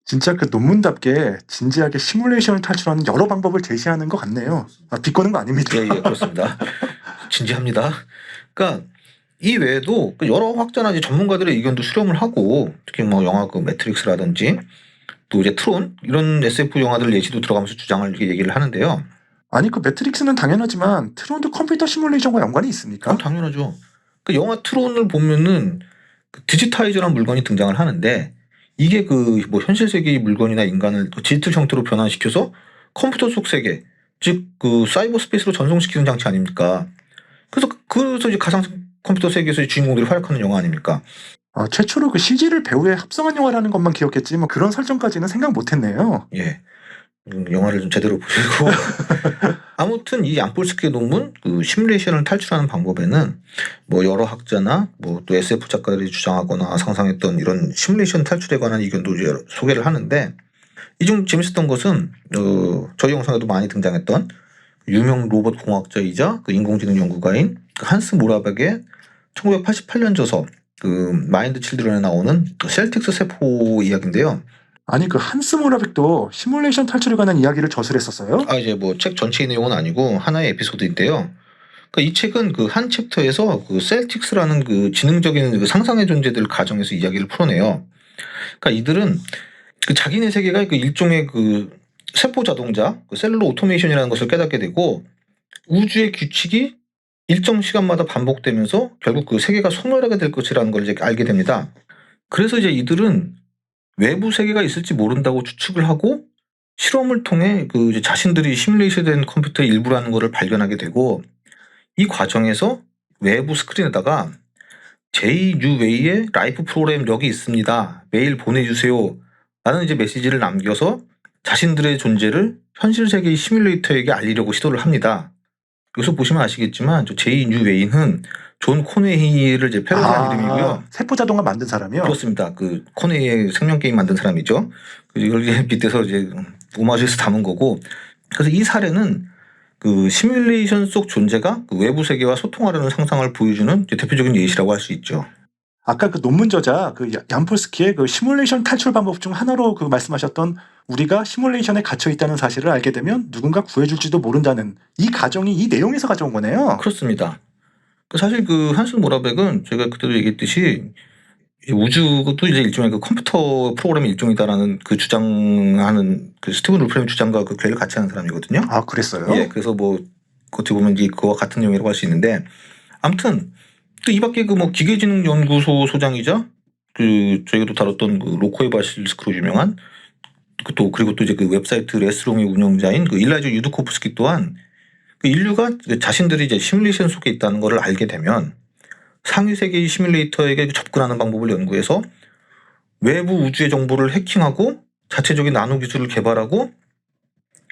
진짜 그 논문답게 진지하게 시뮬레이션을 탈출하는 여러 방법을 제시하는 것 같네요. 비꼬는 거 아닙니다. 예, 그렇습니다. 진지합니다. 그러니까 이 외에도 그 여러 학자나 이제 전문가들의 의견도 수렴을 하고, 특히 뭐 영화 그 매트릭스라든지 또 이제 트론 이런 SF 영화들 예시도 들어가면서 주장을 이렇게 얘기를 하는데요. 아니, 그 매트릭스는 당연하지만 트론도 컴퓨터 시뮬레이션과 연관이 있습니까? 당연하죠. 그 영화 트론을 보면은 그 디지타이저라는 물건이 등장을 하는데, 이게 그 뭐 현실 세계의 물건이나 인간을 디지털 형태로 변환시켜서 컴퓨터 속 세계, 즉 그 사이버 스페이스로 전송시키는 장치 아닙니까? 그래서 이제 가상 컴퓨터 세계에서의 주인공들이 활약하는 영화 아닙니까? 최초로 그 CG를 배우에 합성한 영화라는 것만 기억했지 뭐 그런 설정까지는 생각 못했네요. 예. 영화를 좀 제대로 보시고. 아무튼 이 얀폴스키의 논문, 그 시뮬레이션을 탈출하는 방법에는 뭐 여러 학자나 뭐 또 SF 작가들이 주장하거나 상상했던 이런 시뮬레이션 탈출에 관한 의견도 이제 소개를 하는데, 이 중 재밌었던 것은 저희 영상에도 많이 등장했던 유명 로봇 공학자이자 그 인공지능 연구가인 그 한스 모라백의 1988년 저서 그 마인드 칠드런에 나오는 그 셀틱스 세포 이야기인데요. 아니, 그 한스 모라백도 시뮬레이션 탈출에 관한 이야기를 저술했었어요? 이제 뭐 책 전체의 내용은 아니고 하나의 에피소드인데요. 그러니까 이 책은 그 한 챕터에서 그 셀틱스라는 그 지능적인 그 상상의 존재들 가정에서 이야기를 풀어내요. 그러니까 이들은 그 자기네 세계가 그 일종의 그 세포 자동차, 그 셀룰러 오토메이션이라는 것을 깨닫게 되고, 우주의 규칙이 일정 시간마다 반복되면서 결국 그 세계가 소멸하게 될 것이라는 걸 이제 알게 됩니다. 그래서 이제 이들은 외부 세계가 있을지 모른다고 추측을 하고 실험을 통해 그 이제 자신들이 시뮬레이션된 컴퓨터의 일부라는 것을 발견하게 되고, 이 과정에서 외부 스크린에다가 제이 뉴 웨이의 라이프 프로그램 여기 있습니다. 메일 보내주세요. 라는 이제 메시지를 남겨서 자신들의 존재를 현실 세계의 시뮬레이터에게 알리려고 시도를 합니다. 여기서 보시면 아시겠지만 저 제이 뉴 웨이는 존 코네히를 이제 패러디한 이름이고요. 세포 자동화 만든 사람이요? 그렇습니다. 그 코네히의 생명 게임 만든 사람이죠. 이걸 이제 빗대서 이제 오마주에서 담은 거고, 그래서 이 사례는 그 시뮬레이션 속 존재가 그 외부 세계와 소통하려는 상상을 보여주는 대표적인 예시라고 할 수 있죠. 아까 그 논문 저자 그 얀폴스키의 그 시뮬레이션 탈출 방법 중 하나로 그 말씀하셨던 우리가 시뮬레이션에 갇혀 있다는 사실을 알게 되면 누군가 구해줄지도 모른다는 이 가정이 이 내용에서 가져온 거네요. 그렇습니다. 사실 그 한스 모라백은 제가 그때도 얘기했듯이 우주도 이제 일종의 그 컴퓨터 프로그램의 일종이다라는 그 주장하는 그 스티븐 울프햄 주장과 그 괴를 같이 하는 사람이거든요. 그랬어요? 예, 그래서 뭐 어떻게 보면 이제 그와 같은 내용이라고 할 수 있는데, 아무튼 또 이 밖에 그 뭐 기계지능연구소 소장이자 저희가 또 다뤘던 그 로코의 바실스크로 유명한 그리고 또 이제 그 웹사이트 레스롱의 운영자인 그 일라이저 유드코프스키 또한 그 인류가 자신들이 이제 시뮬레이션 속에 있다는 것을 알게 되면 상위 세계의 시뮬레이터에게 접근하는 방법을 연구해서 외부 우주의 정보를 해킹하고 자체적인 나노 기술을 개발하고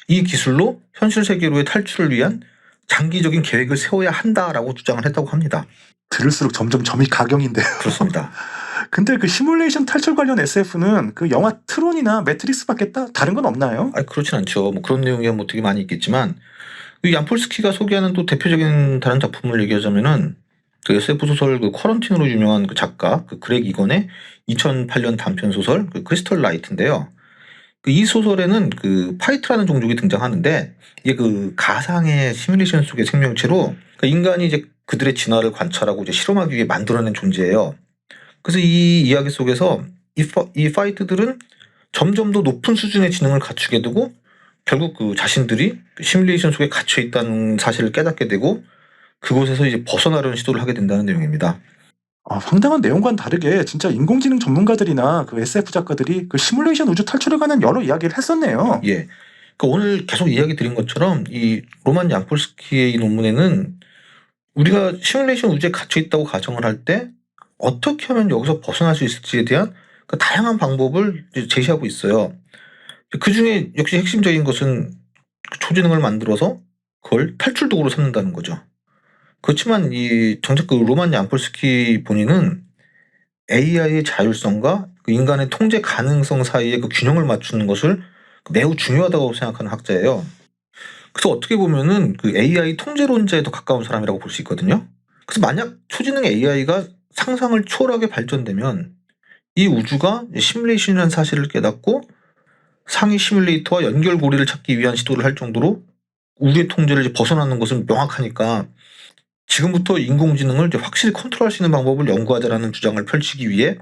이 기술로 현실 세계로의 탈출을 위한 장기적인 계획을 세워야 한다라고 주장을 했다고 합니다. 들을수록 점점 점이 가경인데요. 그렇습니다. 근데 그 시뮬레이션 탈출 관련 SF는 그 영화 트론이나 매트릭스밖에 다른 건 없나요? 그렇진 않죠. 뭐 그런 내용이 뭐 되게 많이 있겠지만 이 얀폴스키가 소개하는 또 대표적인 다른 작품을 얘기하자면은 그 SF 소설 그 쿼런틴으로 유명한 그 작가 그 그렉 이건의 2008년 단편 소설 그 크리스털 라이트인데요. 이 소설에는 그 파이트라는 종족이 등장하는데 이게 그 가상의 시뮬레이션 속의 생명체로 인간이 이제 그들의 진화를 관찰하고 이제 실험하기 위해 만들어낸 존재예요. 그래서 이 이야기 속에서 이 파이트들은 점점 더 높은 수준의 지능을 갖추게 되고 결국 그 자신들이 시뮬레이션 속에 갇혀 있다는 사실을 깨닫게 되고 그곳에서 이제 벗어나려는 시도를 하게 된다는 내용입니다. 황당한 내용과는 다르게 진짜 인공지능 전문가들이나 그 SF 작가들이 그 시뮬레이션 우주 탈출에 관한 여러 이야기를 했었네요. 예. 오늘 계속 이야기 드린 것처럼 이 로만 양폴스키의 이 논문에는 우리가 시뮬레이션 우주에 갇혀 있다고 가정을 할 때 어떻게 하면 여기서 벗어날 수 있을지에 대한 그 다양한 방법을 제시하고 있어요. 그 중에 역시 핵심적인 것은 초지능을 만들어서 그걸 탈출 도구로 삼는다는 거죠. 그렇지만 이 정작 그 로만 양폴스키 본인은 AI의 자율성과 그 인간의 통제 가능성 사이에 그 균형을 맞추는 것을 매우 중요하다고 생각하는 학자예요. 그래서 어떻게 보면은 그 AI 통제론자에 더 가까운 사람이라고 볼 수 있거든요. 그래서 만약 초지능 AI가 상상을 초월하게 발전되면 이 우주가 시뮬레이션이라는 사실을 깨닫고 상위 시뮬레이터와 연결고리를 찾기 위한 시도를 할 정도로 우주의 통제를 이제 벗어나는 것은 명확하니까 지금부터 인공지능을 이제 확실히 컨트롤할 수 있는 방법을 연구하자라는 주장을 펼치기 위해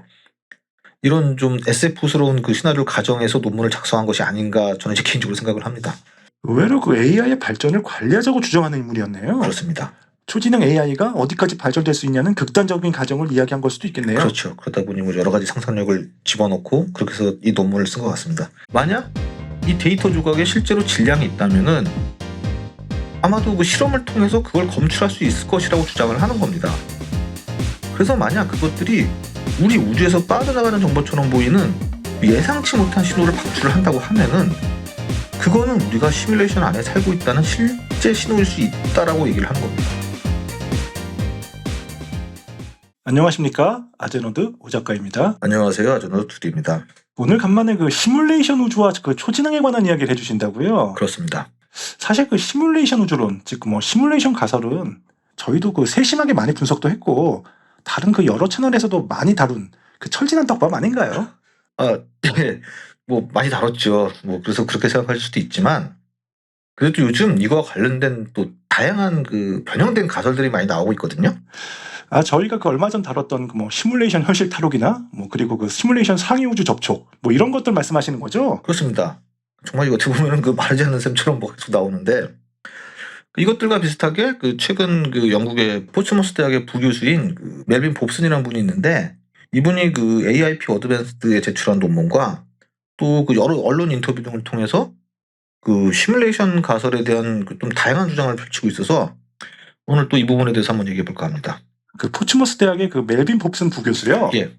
이런 좀 SF스러운 그 시나리오를 가정해서 논문을 작성한 것이 아닌가 저는 이제 개인적으로 생각을 합니다. 의외로 그 AI의 발전을 관리하자고 주장하는 인물이었네요. 그렇습니다. 초지능 AI가 어디까지 발전될 수 있냐는 극단적인 가정을 이야기한 걸 수도 있겠네요. 그렇죠. 그러다 보니 뭐 여러 가지 상상력을 집어넣고 그렇게 해서 이 논문을 쓴 것 같습니다. 만약 이 데이터 조각에 실제로 질량이 있다면은 아마도 그 실험을 통해서 그걸 검출할 수 있을 것이라고 주장을 하는 겁니다. 그래서 만약 그것들이 우리 우주에서 빠져나가는 정보처럼 보이는 예상치 못한 신호를 방출을 한다고 하면은 그거는 우리가 시뮬레이션 안에 살고 있다는 실제 신호일 수 있다라고 얘기를 하는 겁니다. 안녕하십니까, 아제노드 오 작가입니다. 안녕하세요, 아제노드 투디입니다. 오늘 간만에 그 시뮬레이션 우주와 그 초지능에 관한 이야기를 해주신다고요? 그렇습니다. 사실 그 시뮬레이션 우주론, 즉 뭐 시뮬레이션 가설은 저희도 그 세심하게 많이 분석도 했고 다른 그 여러 채널에서도 많이 다룬 그 철진한 떡밥 아닌가요? 네. 뭐 많이 다뤘죠. 뭐 그래서 그렇게 생각할 수도 있지만 그래도 요즘 이거와 관련된 또 다양한 그 변형된 가설들이 많이 나오고 있거든요. 저희가 그 얼마 전 다뤘던 그 뭐 시뮬레이션 현실 탈옥이나 뭐 그리고 그 시뮬레이션 상위 우주 접촉 뭐 이런 것들 말씀하시는 거죠? 그렇습니다. 정말 이거 어떻게 보면은 그 말하지 않는 셈처럼 뭐 계속 나오는데 이것들과 비슷하게 그 최근 그 영국의 포츠머스 대학의 부교수인 그 멜빈 봅슨이라는 분이 있는데 이분이 그 AIP 어드밴스드에 제출한 논문과 또 그 여러 언론 인터뷰 등을 통해서 그 시뮬레이션 가설에 대한 그 좀 다양한 주장을 펼치고 있어서 오늘 또 이 부분에 대해서 한번 얘기해 볼까 합니다. 그 포츠머스 대학의 그 멜빈 봅슨 부교수요? 예.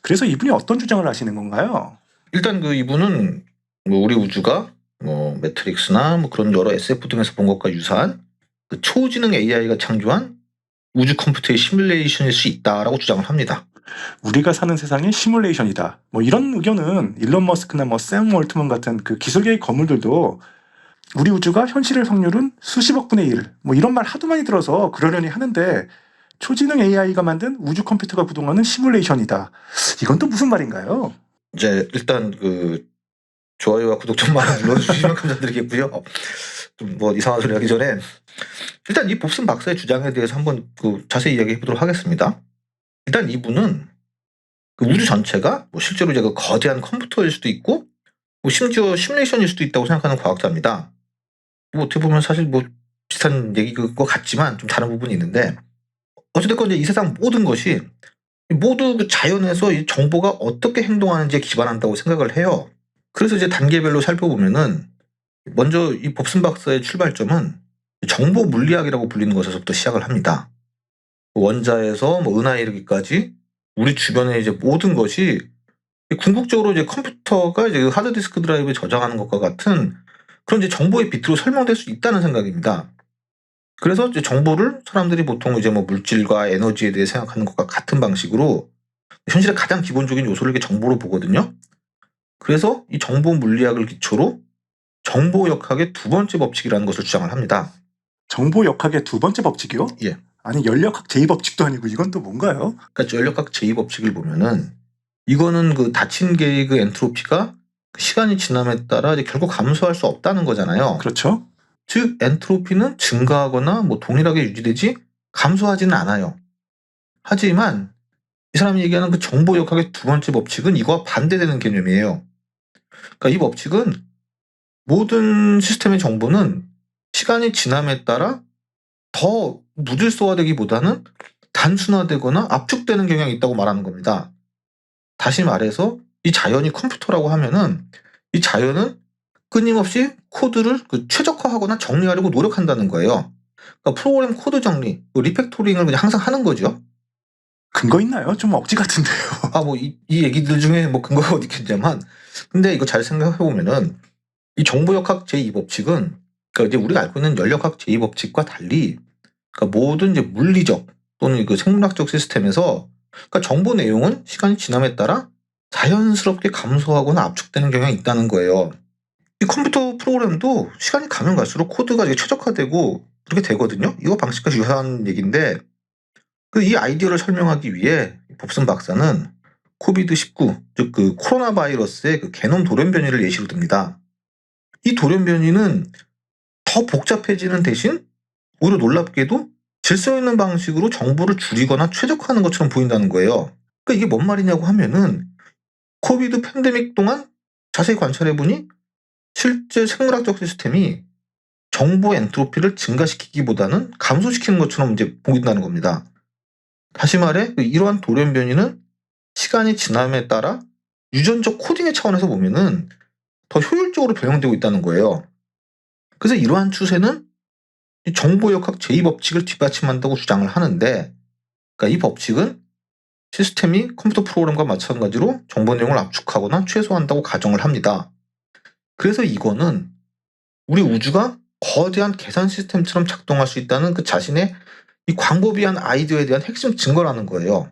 그래서 이분이 어떤 주장을 하시는 건가요? 일단 그 이분은 뭐 우리 우주가 뭐 매트릭스나 뭐 그런 여러 SF 등에서 본 것과 유사한 그 초지능 AI가 창조한 우주 컴퓨터의 시뮬레이션일 수 있다라고 주장을 합니다. 우리가 사는 세상이 시뮬레이션이다. 뭐 이런 의견은 일론 머스크나 뭐 샘 월트먼 같은 그 기술계의 거물들도 우리 우주가 현실의 확률은 수십억 분의 1. 뭐 이런 말 하도 많이 들어서 그러려니 하는데 초지능 AI가 만든 우주 컴퓨터가 구동하는 시뮬레이션이다. 이건 또 무슨 말인가요? 이제 일단 그 좋아요와 구독 좀 많이 눌러주시면 감사드리겠고요. 좀 뭐 이상한 소리 하기 전에 일단 이 봅슨 박사의 주장에 대해서 한번 그 자세히 이야기해 보도록 하겠습니다. 일단 이분은 그 우주 전체가 뭐 실제로 이제 그 거대한 컴퓨터일 수도 있고 뭐 심지어 시뮬레이션일 수도 있다고 생각하는 과학자입니다. 뭐 어떻게 보면 사실 뭐 비슷한 얘기인 것 같지만 좀 다른 부분이 있는데 어찌됐건 이제 이 세상 모든 것이 모두 그 자연에서 이 정보가 어떻게 행동하는지에 기반한다고 생각을 해요. 그래서 이제 단계별로 살펴보면은 먼저 이 법슨 박사의 출발점은 정보 물리학이라고 불리는 것에서부터 시작을 합니다. 원자에서 뭐 은하에 이르기까지 우리 주변의 이제 모든 것이 궁극적으로 이제 컴퓨터가 이제 하드디스크 드라이브에 저장하는 것과 같은 그런 이제 정보의 비트로 설명될 수 있다는 생각입니다. 그래서 이제 정보를 사람들이 보통 이제 뭐 물질과 에너지에 대해 생각하는 것과 같은 방식으로 현실의 가장 기본적인 요소를 이렇게 정보로 보거든요. 그래서 이 정보 물리학을 기초로 정보 역학의 두 번째 법칙이라는 것을 주장을 합니다. 정보 역학의 두 번째 법칙이요? 예. 아니 연력학 제2법칙도 아니고 이건 또 뭔가요? 그러니까 연력학 제2법칙을 보면은 이거는 그 닫힌 계획의 엔트로피가 시간이 지남에 따라 이제 결국 감소할 수 없다는 거잖아요. 그렇죠. 즉 엔트로피는 증가하거나 뭐 동일하게 유지되지 감소하지는 않아요. 하지만 이 사람이 얘기하는 그 정보 역학의 두 번째 법칙은 이거와 반대되는 개념이에요. 그러니까 이 법칙은 모든 시스템의 정보는 시간이 지남에 따라 더 무질서화되기보다는 단순화되거나 압축되는 경향이 있다고 말하는 겁니다. 다시 말해서 이 자연이 컴퓨터라고 하면은 이 자연은 끊임없이 코드를 최적화하거나 정리하려고 노력한다는 거예요. 그러니까 프로그램 코드 정리, 리팩토링을 그냥 항상 하는 거죠. 근거 있나요? 좀 억지 같은데요. 뭐 이 얘기들 중에 뭐 근거가 어디 있겠냐만, 근데 이거 잘 생각해 보면은 이 정보역학 제2법칙은 그러니까 이제 우리가 알고 있는 연력학 제2법칙과 달리 그러니까 모든 이제 물리적 또는 그 생물학적 시스템에서 그러니까 정보 내용은 시간이 지남에 따라 자연스럽게 감소하거나 압축되는 경향이 있다는 거예요. 이 컴퓨터 프로그램도 시간이 가면 갈수록 코드가 이제 최적화되고 그렇게 되거든요. 이거 방식과 유사한 얘기인데 이 아이디어를 설명하기 위해 법슨 박사는 코비드-19, 즉 그 코로나 바이러스의 그 게놈 돌연변이를 예시로 듭니다. 이 돌연변이는 더 복잡해지는 대신 오히려 놀랍게도 질서 있는 방식으로 정보를 줄이거나 최적화하는 것처럼 보인다는 거예요. 그러니까 이게 뭔 말이냐고 하면은 코비드 팬데믹 동안 자세히 관찰해보니 실제 생물학적 시스템이 정보 엔트로피를 증가시키기보다는 감소시키는 것처럼 이제 보인다는 겁니다. 다시 말해 이러한 돌연변이는 시간이 지남에 따라 유전적 코딩의 차원에서 보면은 더 효율적으로 변형되고 있다는 거예요. 그래서 이러한 추세는 이 정보역학 제2법칙을 뒷받침한다고 주장을 하는데, 그러니까 이 법칙은 시스템이 컴퓨터 프로그램과 마찬가지로 정보 내용을 압축하거나 최소화한다고 가정을 합니다. 그래서 이거는 우리 우주가 거대한 계산 시스템처럼 작동할 수 있다는 그 자신의 이 광범위한 아이디어에 대한 핵심 증거라는 거예요.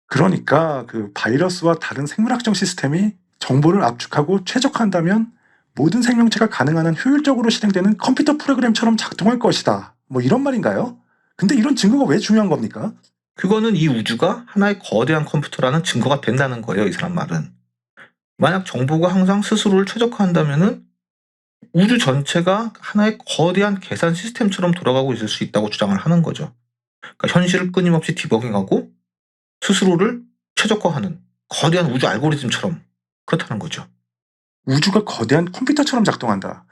그러니까 그 바이러스와 다른 생물학적 시스템이 정보를 압축하고 최적화한다면 모든 생명체가 가능한 한 효율적으로 실행되는 컴퓨터 프로그램처럼 작동할 것이다. 뭐 이런 말인가요? 근데 이런 증거가 왜 중요한 겁니까? 그거는 이 우주가 하나의 거대한 컴퓨터라는 증거가 된다는 거예요, 이 사람 말은. 만약 정보가 항상 스스로를 최적화한다면은 우주 전체가 하나의 거대한 계산 시스템처럼 돌아가고 있을 수 있다고 주장을 하는 거죠. 그러니까 현실을 끊임없이 디버깅하고 스스로를 최적화하는 거대한 우주 알고리즘처럼 그렇다는 거죠. 우주가 거대한 컴퓨터처럼 작동한다.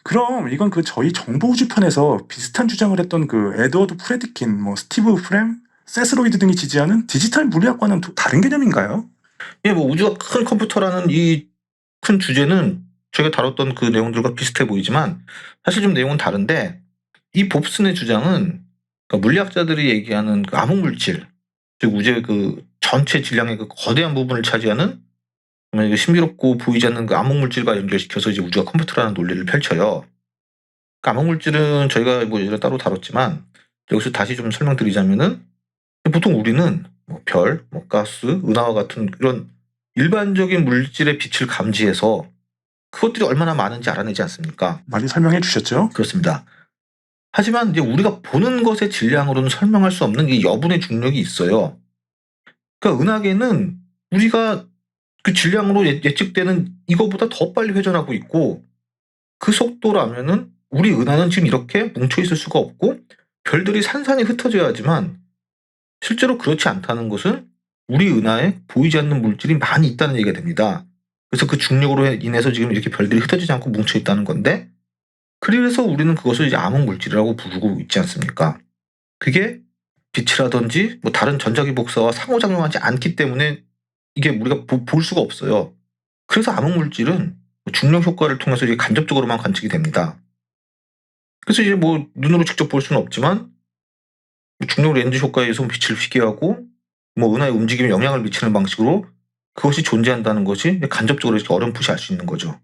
그럼 이건 그 저희 정보우주 편에서 비슷한 주장을 했던 그 에드워드 프레드킨, 뭐 스티브 프렘, 세스로이드 등이 지지하는 디지털 물리학과는 다른 개념인가요? 예, 뭐 우주가 큰 컴퓨터라는 이 큰 주제는 저희가 다뤘던 그 내용들과 비슷해 보이지만 사실 좀 내용은 다른데, 이 봅슨의 주장은 그러니까 물리학자들이 얘기하는 그 암흑물질, 즉 우주의 그 전체 질량의 그 거대한 부분을 차지하는 정말 신비롭고 보이지 않는 그 암흑물질과 연결시켜서 이제 우주가 컴퓨터라는 논리를 펼쳐요. 그 암흑물질은 저희가 뭐 예전에 따로 다뤘지만 여기서 다시 좀 설명드리자면은 보통 우리는 뭐 별, 뭐 가스, 은하와 같은 이런 일반적인 물질의 빛을 감지해서 그것들이 얼마나 많은지 알아내지 않습니까? 많이 설명해 주셨죠? 그렇습니다. 하지만 이제 우리가 보는 것의 질량으로는 설명할 수 없는 이 여분의 중력이 있어요. 그러니까 은하계는 우리가 그 질량으로 예측되는 이거보다 더 빨리 회전하고 있고, 그 속도라면은 우리 은하는 지금 이렇게 뭉쳐 있을 수가 없고 별들이 산산이 흩어져야 하지만 실제로 그렇지 않다는 것은 우리 은하에 보이지 않는 물질이 많이 있다는 얘기가 됩니다. 그래서 그 중력으로 인해서 지금 이렇게 별들이 흩어지지 않고 뭉쳐 있다는 건데, 그래서 우리는 그것을 이제 암흑물질이라고 부르고 있지 않습니까? 그게 빛이라든지 뭐 다른 전자기 복사와 상호작용하지 않기 때문에 이게 우리가 볼 수가 없어요. 그래서 암흑물질은 중력 효과를 통해서 이게 간접적으로만 관측이 됩니다. 그래서 이제 뭐 눈으로 직접 볼 수는 없지만 중력 렌즈 효과에 의해서 빛을 휘게하고 뭐 은하의 움직임에 영향을 미치는 방식으로 그것이 존재한다는 것이 간접적으로 이렇게 어렴풋이 알 수 있는 거죠.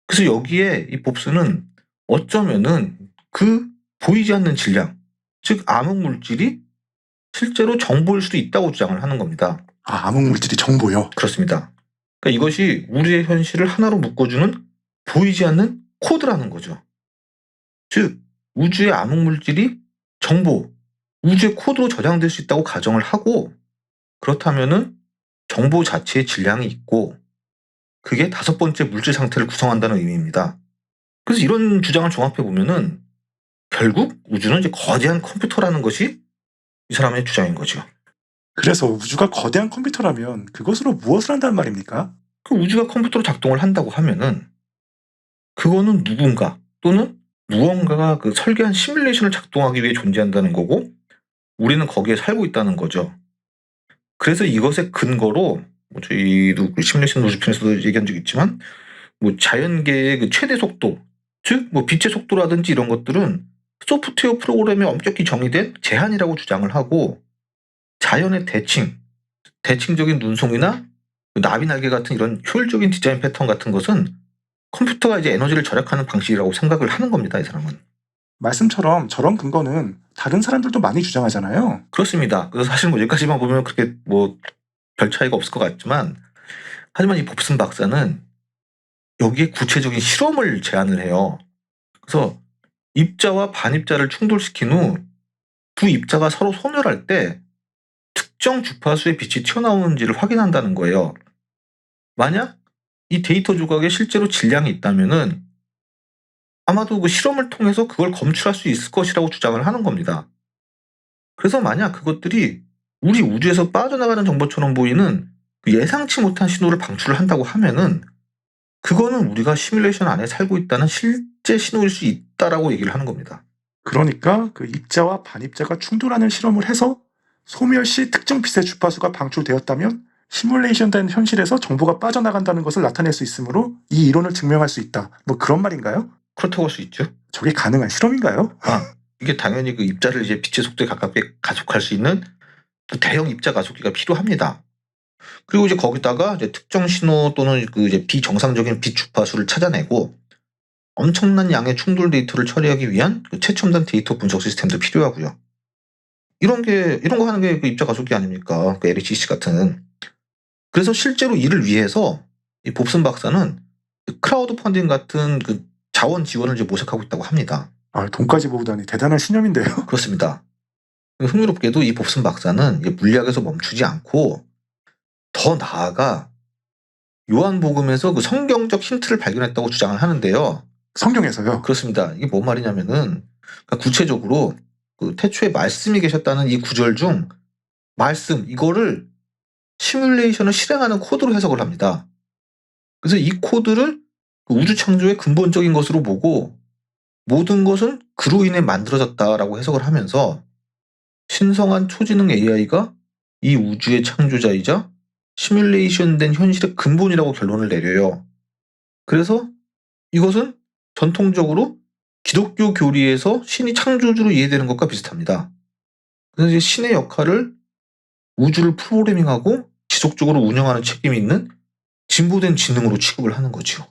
그래서 여기에 이 봅스는 어쩌면은 그 보이지 않는 질량, 즉 암흑물질이 실제로 정보일 수도 있다고 주장을 하는 겁니다. 아, 암흑물질이 정보요? 그렇습니다. 그러니까 이것이 우리의 현실을 하나로 묶어주는 보이지 않는 코드라는 거죠. 즉 우주의 암흑물질이 정보, 우주의 코드로 저장될 수 있다고 가정을 하고, 그렇다면은 정보 자체의 질량이 있고 그게 5번째 물질 상태를 구성한다는 의미입니다. 그래서 이런 주장을 종합해 보면은 결국 우주는 이제 거대한 컴퓨터라는 것이 이 사람의 주장인 거죠. 그래서 우주가 거대한 컴퓨터라면 그것으로 무엇을 한다는 말입니까? 그 우주가 컴퓨터로 작동을 한다고 하면은 그거는 누군가 또는 무언가가 그 설계한 시뮬레이션을 작동하기 위해 존재한다는 거고, 우리는 거기에 살고 있다는 거죠. 그래서 이것의 근거로 뭐 저희도 그 시뮬레이션 노즈편에서도 얘기한 적 있지만 뭐 자연계의 그 최대 속도, 즉 뭐 빛의 속도라든지 이런 것들은 소프트웨어 프로그램에 엄격히 정의된 제한이라고 주장을 하고, 자연의 대칭적인 눈송이나 나비 날개 같은 이런 효율적인 디자인 패턴 같은 것은 컴퓨터가 이제 에너지를 절약하는 방식이라고 생각을 하는 겁니다, 이 사람은. 말씀처럼 저런 근거는 다른 사람들도 많이 주장하잖아요. 그렇습니다. 그래서 사실 뭐 여기까지만 보면 그렇게 뭐 별 차이가 없을 것 같지만, 하지만 이 봅슨 박사는 여기에 구체적인 실험을 제안을 해요. 그래서 입자와 반입자를 충돌시킨 후 두 입자가 서로 소멸할 때 특정 주파수의 빛이 튀어나오는지를 확인한다는 거예요. 만약 이 데이터 조각에 실제로 질량이 있다면은 아마도 그 실험을 통해서 그걸 검출할 수 있을 것이라고 주장을 하는 겁니다. 그래서 만약 그것들이 우리 우주에서 빠져나가는 정보처럼 보이는 그 예상치 못한 신호를 방출을 한다고 하면은 그거는 우리가 시뮬레이션 안에 살고 있다는 실제 신호일 수 있다라고 얘기를 하는 겁니다. 그러니까 그 입자와 반입자가 충돌하는 실험을 해서 소멸 시 특정 빛의 주파수가 방출되었다면 시뮬레이션된 현실에서 정보가 빠져나간다는 것을 나타낼 수 있으므로 이 이론을 증명할 수 있다. 뭐 그런 말인가요? 그렇다고 할 수 있죠. 저게 가능한 실험인가요? 이게 당연히 그 입자를 이제 빛의 속도에 가깝게 가속할 수 있는 또 대형 입자 가속기가 필요합니다. 그리고 이제 거기다가 이제 특정 신호 또는 그 이제 비정상적인 빛 주파수를 찾아내고 엄청난 양의 충돌 데이터를 처리하기 위한 그 최첨단 데이터 분석 시스템도 필요하고요. 이런 거 하는 게 그 입자 가속기 아닙니까? 그 LHC 같은. 그래서 실제로 이를 위해서 이 봅슨 박사는 그 크라우드 펀딩 같은 그 자원 지원을 이제 모색하고 있다고 합니다. 아, 돈까지 모으다니 대단한 신념인데요. 그렇습니다. 흥미롭게도 이 봅슨 박사는 이제 물리학에서 멈추지 않고 더 나아가 요한복음에서 그 성경적 힌트를 발견했다고 주장을 하는데요. 성경에서요? 그렇습니다. 이게 뭔 말이냐면은 그러니까 구체적으로 그 태초에 말씀이 계셨다는 이 구절 중 말씀 이거를 시뮬레이션을 실행하는 코드로 해석을 합니다. 그래서 이 코드를 그 우주 창조의 근본적인 것으로 보고 모든 것은 그로 인해 만들어졌다라고 해석을 하면서 신성한 초지능 AI가 이 우주의 창조자이자 시뮬레이션된 현실의 근본이라고 결론을 내려요. 그래서 이것은 전통적으로 기독교 교리에서 신이 창조주로 이해되는 것과 비슷합니다. 그래서 이제 신의 역할을 우주를 프로그래밍하고 지속적으로 운영하는 책임이 있는 진보된 지능으로 취급을 하는 거죠.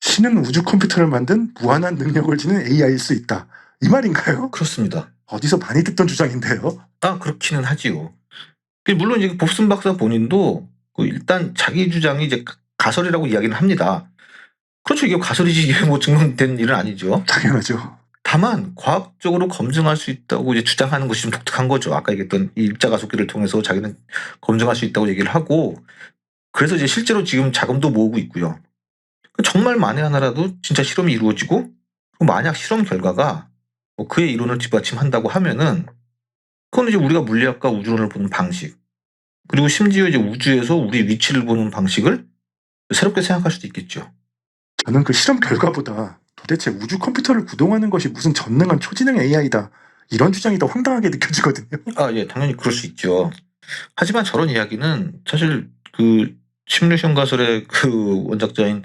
신은 우주 컴퓨터를 만든 무한한 능력을 지닌 AI일 수 있다. 이 말인가요? 그렇습니다. 어디서 많이 듣던 주장인데요. 그렇기는 하지요. 물론 이제 봅슨 박사 본인도 그 일단 자기 주장이 이제 가설이라고 이야기는 합니다. 그렇죠. 이게 가설이지 이게 뭐 증명된 일은 아니죠. 당연하죠. 다만 과학적으로 검증할 수 있다고 이제 주장하는 것이 좀 독특한 거죠. 아까 얘기했던 이 입자 가속기를 통해서 자기는 검증할 수 있다고 얘기를 하고, 그래서 이제 실제로 지금 자금도 모으고 있고요. 정말 만에 하나라도 진짜 실험이 이루어지고 만약 실험 결과가 뭐 그의 이론을 뒷받침한다고 하면은 그건 이제 우리가 물리학과 우주론을 보는 방식, 그리고 심지어 이제 우주에서 우리 위치를 보는 방식을 새롭게 생각할 수도 있겠죠. 저는 그 실험 결과보다 도대체 우주 컴퓨터를 구동하는 것이 무슨 전능한 초지능 AI다. 이런 주장이 더 황당하게 느껴지거든요. 예, 당연히 그럴 수 있죠. 하지만 저런 이야기는 사실 그 시뮬레이션 가설의 그 원작자인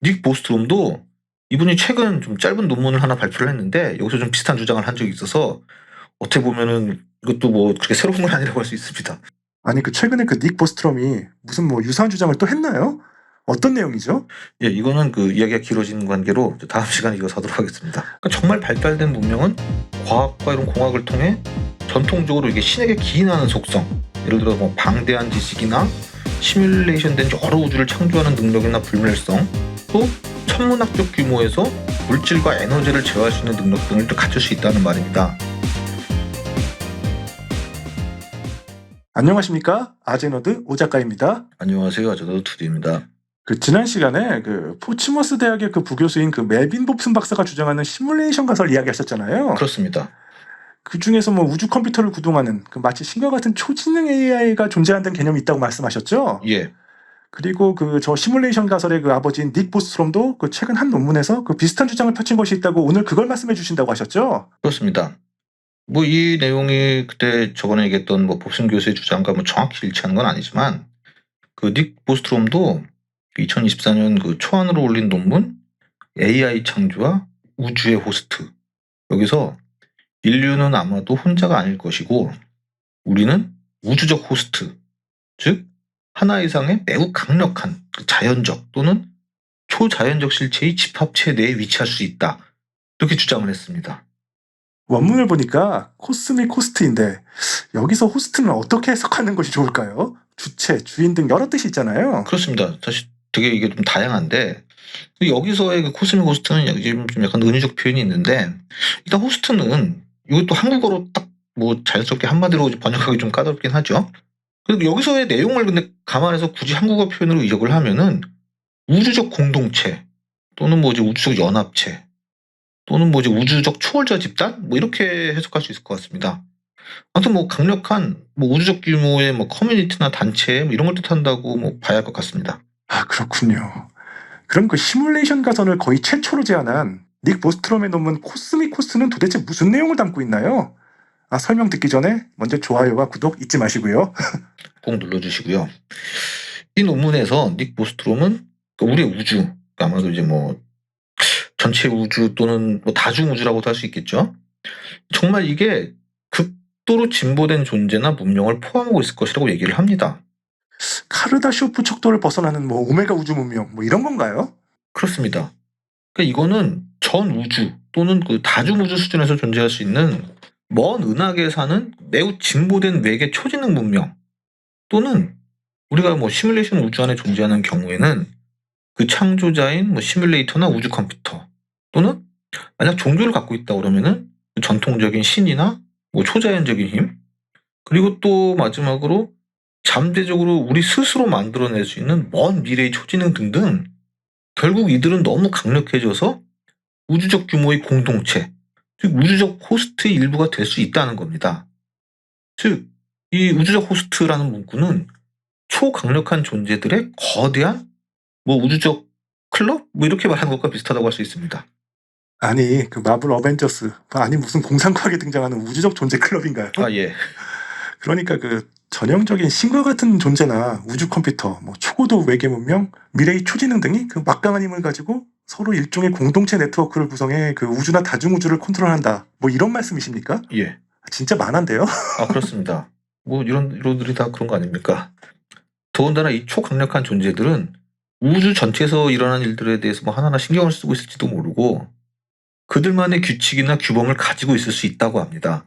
닉 보스트롬도 이분이 최근 좀 짧은 논문을 하나 발표를 했는데 여기서 좀 비슷한 주장을 한 적이 있어서 어떻게 보면은 이것도 뭐 그렇게 새로운 건 아니라고 할 수 있습니다. 아니 그 최근에 그 닉 보스트롬이 무슨 뭐 유사한 주장을 또 했나요? 어떤 내용이죠? 예, 이거는 그 이야기가 길어지는 관계로 다음 시간에 이어서 하도록 하겠습니다. 그러니까 정말 발달된 문명은 과학과 이런 공학을 통해 전통적으로 이게 신에게 기인하는 속성, 예를 들어 뭐 방대한 지식이나 시뮬레이션된 여러 우주를 창조하는 능력이나 불멸성, 또 천문학적 규모에서 물질과 에너지를 제어할 수 있는 능력 등을 또 갖출 수 있다는 말입니다. 안녕하십니까? 아제너드 오 작가입니다. 안녕하세요. 저도 투디입니다. 그 지난 시간에 그 포츠머스 대학의 그 부교수인 그 멜빈 봅슨 박사가 주장하는 시뮬레이션 가설 이야기하셨잖아요. 그렇습니다. 그 중에서 뭐 우주 컴퓨터를 구동하는 그 마치 신과 같은 초지능 AI가 존재한다는 개념이 있다고 말씀하셨죠. 예, 그리고 그 저 시뮬레이션 가설의 그 아버지인 닉 보스트롬도 그 최근 한 논문에서 그 비슷한 주장을 펼친 것이 있다고 오늘 그걸 말씀해 주신다고 하셨죠. 그렇습니다. 뭐 이 내용이 그때 저번에 얘기했던 뭐 봅슨 교수의 주장과 뭐 정확히 일치하는 건 아니지만 그 닉 보스트롬도 2024년 그 초안으로 올린 논문 AI 창조와 우주의 호스트, 여기서 인류는 아마도 혼자가 아닐 것이고 우리는 우주적 호스트, 즉 하나 이상의 매우 강력한 그 자연적 또는 초자연적 실체의 집합체 내에 위치할 수 있다, 이렇게 주장을 했습니다. 원문을 보니까 코스믹 호스트인데 여기서 호스트는 어떻게 해석하는 것이 좋을까요? 주체, 주인 등 여러 뜻이 있잖아요. 그렇습니다. 사실 되게 이게 좀 다양한데 여기서의 그 코스믹 호스트는 좀 약간 은유적 표현이 있는데, 일단 호스트는 이것도 한국어로 딱 뭐 자연스럽게 한마디로 번역하기 좀 까다롭긴 하죠. 그리고 여기서의 내용을 근데 감안해서 굳이 한국어 표현으로 이적을 하면은 우주적 공동체 또는 뭐 이제 우주적 연합체 또는 뭐 이제 우주적 초월자 집단, 뭐 이렇게 해석할 수 있을 것 같습니다. 아무튼 뭐 강력한 뭐 우주적 규모의 뭐 커뮤니티나 단체 뭐 이런 걸 뜻한다고 뭐 봐야 할 것 같습니다. 아, 그렇군요. 그럼 그 시뮬레이션 가설을 거의 최초로 제안한 닉 보스트롬의 논문 코스믹 호스트는 도대체 무슨 내용을 담고 있나요? 설명 듣기 전에 먼저 좋아요와 구독 잊지 마시고요. 꼭 눌러주시고요. 이 논문에서 닉 보스트롬은 우리의 우주, 아마도 이제 뭐 전체 우주 또는 뭐 다중 우주라고도 할 수 있겠죠. 정말 이게 극도로 진보된 존재나 문명을 포함하고 있을 것이라고 얘기를 합니다. 카르다쇼프 척도를 벗어나는 뭐 오메가 우주 문명 뭐 이런 건가요? 그렇습니다. 그러니까 이거는 전 우주 또는 그 다중 우주 수준에서 존재할 수 있는 먼 은하계에 사는 매우 진보된 외계 초지능 문명, 또는 우리가 뭐 시뮬레이션 우주 안에 존재하는 경우에는 그 창조자인 뭐 시뮬레이터나 우주 컴퓨터, 또는 만약 종교를 갖고 있다 그러면은 전통적인 신이나 뭐 초자연적인 힘, 그리고 또 마지막으로 잠재적으로 우리 스스로 만들어낼 수 있는 먼 미래의 초지능 등등, 결국 이들은 너무 강력해져서 우주적 규모의 공동체, 즉 우주적 호스트의 일부가 될 수 있다는 겁니다. 즉 이 우주적 호스트라는 문구는 초강력한 존재들의 거대한 뭐 우주적 클럽, 뭐 이렇게 말하는 것과 비슷하다고 할 수 있습니다. 아니 그 마블 어벤져스 아니 무슨 공상과학에 등장하는 우주적 존재 클럽인가요? 예. 그러니까 그 전형적인 신과 같은 존재나 우주 컴퓨터, 뭐 초고도 외계 문명, 미래의 초지능 등이 그 막강한 힘을 가지고 서로 일종의 공동체 네트워크를 구성해 그 우주나 다중우주를 컨트롤한다. 뭐 이런 말씀이십니까? 예. 진짜 만한데요? 그렇습니다. 뭐 이런 이론들이 다 그런 거 아닙니까? 더군다나 이 초강력한 존재들은 우주 전체에서 일어나는 일들에 대해서 뭐 하나하나 신경을 쓰고 있을지도 모르고 그들만의 규칙이나 규범을 가지고 있을 수 있다고 합니다.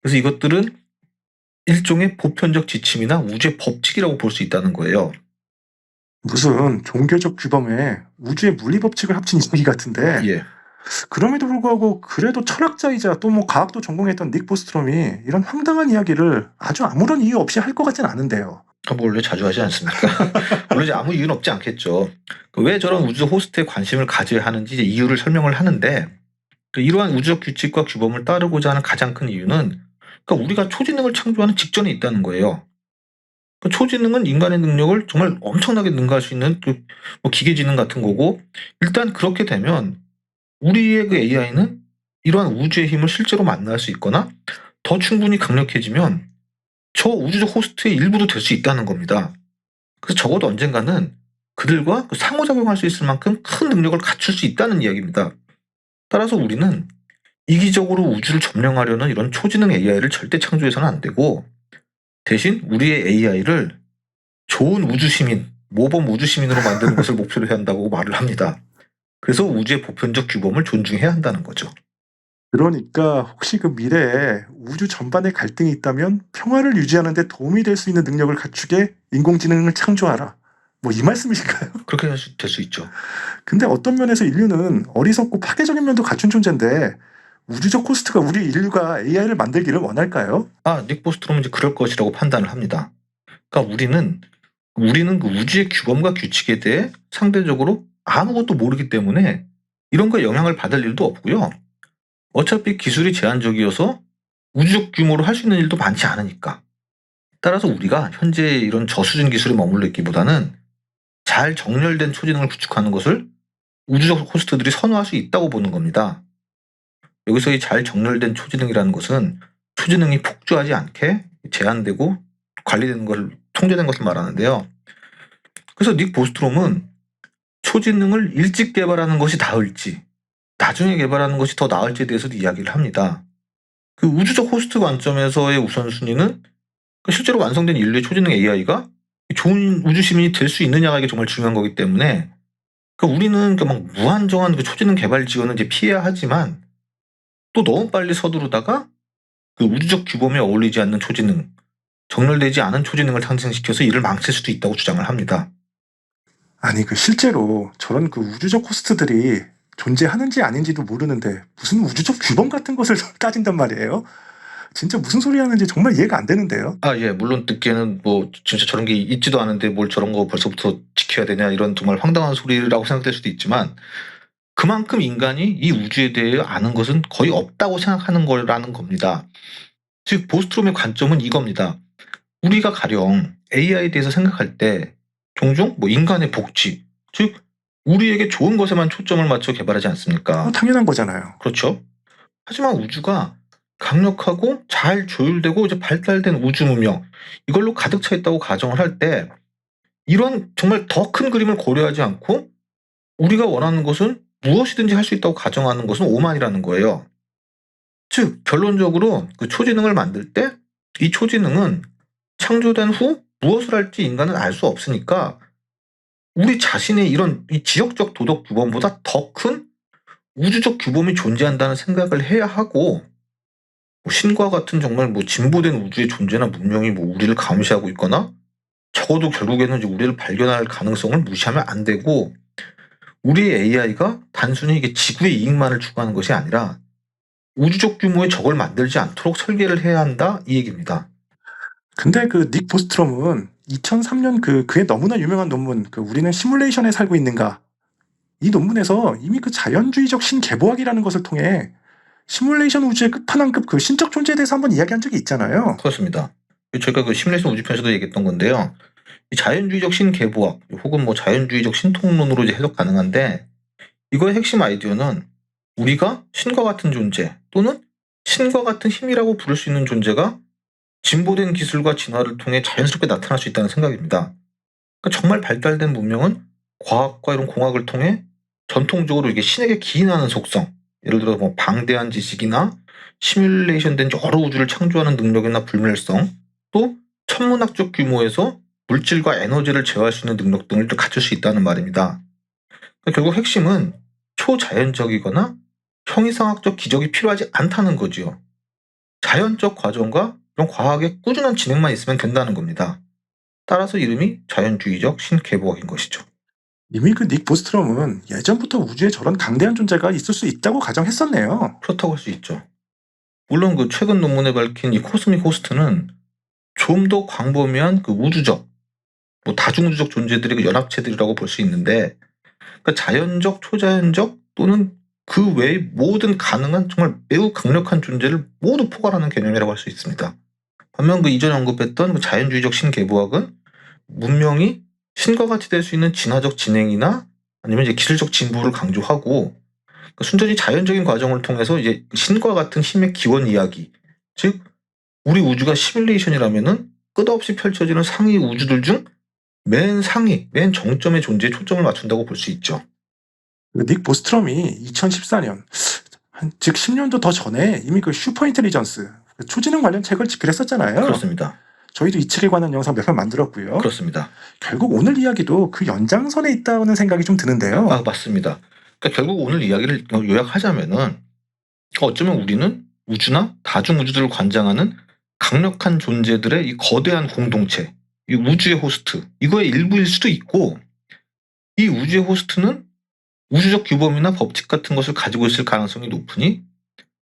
그래서 이것들은 일종의 보편적 지침이나 우주의 법칙이라고 볼 수 있다는 거예요. 무슨 종교적 규범에 우주의 물리 법칙을 합친 이야기 같은데 예. 그럼에도 불구하고 그래도 철학자이자 또 뭐 과학도 전공했던 닉 보스트롬이 이런 황당한 이야기를 아주 아무런 이유 없이 할 것 같진 않은데요. 뭐 원래 자주 하지 않습니까? 원래 아무 이유는 없지 않겠죠. 왜 저런 우주 호스트에 관심을 가져야 하는지 이유를 설명을 하는데, 이러한 우주적 규칙과 규범을 따르고자 하는 가장 큰 이유는 우리가 초지능을 창조하는 직전에 있다는 거예요. 초지능은 인간의 능력을 정말 엄청나게 능가할 수 있는 뭐 기계지능 같은 거고, 일단 그렇게 되면 우리의 그 AI는 이러한 우주의 힘을 실제로 만날 수 있거나 더 충분히 강력해지면 저 우주적 호스트의 일부도 될 수 있다는 겁니다. 그래서 적어도 언젠가는 그들과 상호작용할 수 있을 만큼 큰 능력을 갖출 수 있다는 이야기입니다. 따라서 우리는 이기적으로 우주를 점령하려는 이런 초지능 AI를 절대 창조해서는 안 되고, 대신 우리의 AI를 좋은 우주 시민, 모범 우주 시민으로 만드는 것을 목표로 해야 한다고 말을 합니다. 그래서 우주의 보편적 규범을 존중해야 한다는 거죠. 그러니까 혹시 그 미래에 우주 전반에 갈등이 있다면 평화를 유지하는 데 도움이 될 수 있는 능력을 갖추게 인공지능을 창조하라. 뭐 이 말씀이신가요? 그렇게 될 수 있죠. 근데 어떤 면에서 인류는 어리석고 파괴적인 면도 갖춘 존재인데 우주적 호스트가 우리 인류가 AI를 만들기를 원할까요? 닉 보스트롬은 이제 그럴 것이라고 판단을 합니다. 그러니까 우리는 그 우주의 규범과 규칙에 대해 상대적으로 아무것도 모르기 때문에 이런 거에 영향을 받을 일도 없고요. 어차피 기술이 제한적이어서 우주적 규모로 할 수 있는 일도 많지 않으니까. 따라서 우리가 현재 이런 저수준 기술에 머물러 있기보다는 잘 정렬된 초지능을 구축하는 것을 우주적 호스트들이 선호할 수 있다고 보는 겁니다. 여기서 이 잘 정렬된 초지능이라는 것은 초지능이 폭주하지 않게 제한되고 관리되는 것을, 통제된 것을 말하는데요. 그래서 닉 보스트롬은 초지능을 일찍 개발하는 것이 나을지 나중에 개발하는 것이 더 나을지에 대해서도 이야기를 합니다. 그 우주적 호스트 관점에서의 우선순위는 실제로 완성된 인류의 초지능 AI가 좋은 우주 시민이 될 수 있느냐가 이게 정말 중요한 거기 때문에, 우리는 막 무한정한 그 초지능 개발 지원을 이제 피해야 하지만, 또 너무 빨리 서두르다가 그 우주적 규범에 어울리지 않는 초지능, 정렬되지 않은 초지능을 탄생시켜서 이를 망칠 수도 있다고 주장을 합니다. 아니 그 실제로 저런 그 우주적 호스트들이 존재하는지 아닌지도 모르는데 무슨 우주적 규범 같은 것을 따진단 말이에요? 진짜 무슨 소리 하는지 정말 이해가 안 되는데요. 예, 물론 듣기에는 뭐 진짜 저런 게 있지도 않은데 뭘 저런 거 벌써부터 지켜야 되냐, 이런 정말 황당한 소리라고 생각될 수도 있지만, 그만큼 인간이 이 우주에 대해 아는 것은 거의 없다고 생각하는 거라는 겁니다. 즉 보스트롬의 관점은 이겁니다. 우리가 가령 AI에 대해서 생각할 때 종종 뭐 인간의 복지, 즉 우리에게 좋은 것에만 초점을 맞춰 개발하지 않습니까? 당연한 거잖아요. 그렇죠. 하지만 우주가 강력하고 잘 조율되고 이제 발달된 우주 문명, 이걸로 가득 차 있다고 가정을 할 때, 이런 정말 더 큰 그림을 고려하지 않고 우리가 원하는 것은 무엇이든지 할 수 있다고 가정하는 것은 오만이라는 거예요. 즉 결론적으로 그 초지능을 만들 때 이 초지능은 창조된 후 무엇을 할지 인간은 알 수 없으니까, 우리 자신의 이런 이 지역적 도덕 규범보다 더 큰 우주적 규범이 존재한다는 생각을 해야 하고, 신과 같은 정말 뭐 진보된 우주의 존재나 문명이 뭐 우리를 감시하고 있거나 적어도 결국에는 이제 우리를 발견할 가능성을 무시하면 안 되고, 우리의 AI가 단순히 이게 지구의 이익만을 추구하는 것이 아니라 우주적 규모의 적을 만들지 않도록 설계를 해야 한다, 이 얘기입니다. 근데 그 닉 보스트롬은 2003년 그의 너무나 유명한 논문 우리는 시뮬레이션에 살고 있는가, 이 논문에서 이미 그 자연주의적 신개보학이라는 것을 통해 시뮬레이션 우주의 끝판왕급 그 신적 존재에 대해서 한번 이야기한 적이 있잖아요. 그렇습니다. 저희가 그 시뮬레이션 우주편에서도 얘기했던 건데요. 이 자연주의적 신개보학 혹은 뭐 자연주의적 신통론으로 이제 해석 가능한데, 이거의 핵심 아이디어는 우리가 신과 같은 존재 또는 신과 같은 힘이라고 부를 수 있는 존재가 진보된 기술과 진화를 통해 자연스럽게 나타날 수 있다는 생각입니다. 그러니까 정말 발달된 문명은 과학과 이런 공학을 통해 전통적으로 이게 신에게 기인하는 속성, 예를 들어 뭐 방대한 지식이나 시뮬레이션된 여러 우주를 창조하는 능력이나 불멸성, 또 천문학적 규모에서 물질과 에너지를 제어할 수 있는 능력 등을 또 갖출 수 있다는 말입니다. 그러니까 결국 핵심은 초자연적이거나 형이상학적 기적이 필요하지 않다는 거지요. 자연적 과정과 이런 과학의 꾸준한 진행만 있으면 된다는 겁니다. 따라서 이름이 자연주의적 신개보학인 것이죠. 이미 그 닉 보스트롬은 예전부터 우주에 저런 강대한 존재가 있을 수 있다고 가정했었네요. 그렇다고 할 수 있죠. 물론 그 최근 논문에 밝힌 이 코스믹 호스트는 좀 더 광범위한 그 우주적, 뭐 다중우주적 존재들의 그 연합체들이라고 볼 수 있는데, 그러니까 자연적, 초자연적 또는 그 외의 모든 가능한 정말 매우 강력한 존재를 모두 포괄하는 개념이라고 할 수 있습니다. 반면 그 이전에 언급했던 그 자연주의적 신개보학은 문명이 신과 같이 될 수 있는 진화적 진행이나 아니면 이제 기술적 진보를 강조하고, 순전히 자연적인 과정을 통해서 이제 신과 같은 힘의 기원 이야기, 즉 우리 우주가 시뮬레이션이라면은 끝없이 펼쳐지는 상위 우주들 중 맨 상위, 맨 정점의 존재에 초점을 맞춘다고 볼 수 있죠. 닉 보스트럼이 2014년, 즉 10년도 더 전에 이미 그 슈퍼 인텔리전스, 초지능 관련 책을 집필했었잖아요. 그렇습니다. 저희도 이 책에 관한 영상 몇 편 만들었고요. 그렇습니다. 결국 오늘 이야기도 그 연장선에 있다는 생각이 좀 드는데요. 맞습니다. 그러니까 결국 오늘 이야기를 요약하자면은 어쩌면 우리는 우주나 다중 우주들을 관장하는 강력한 존재들의 이 거대한 공동체, 이 우주의 호스트, 이거의 일부일 수도 있고, 이 우주의 호스트는 우주적 규범이나 법칙 같은 것을 가지고 있을 가능성이 높으니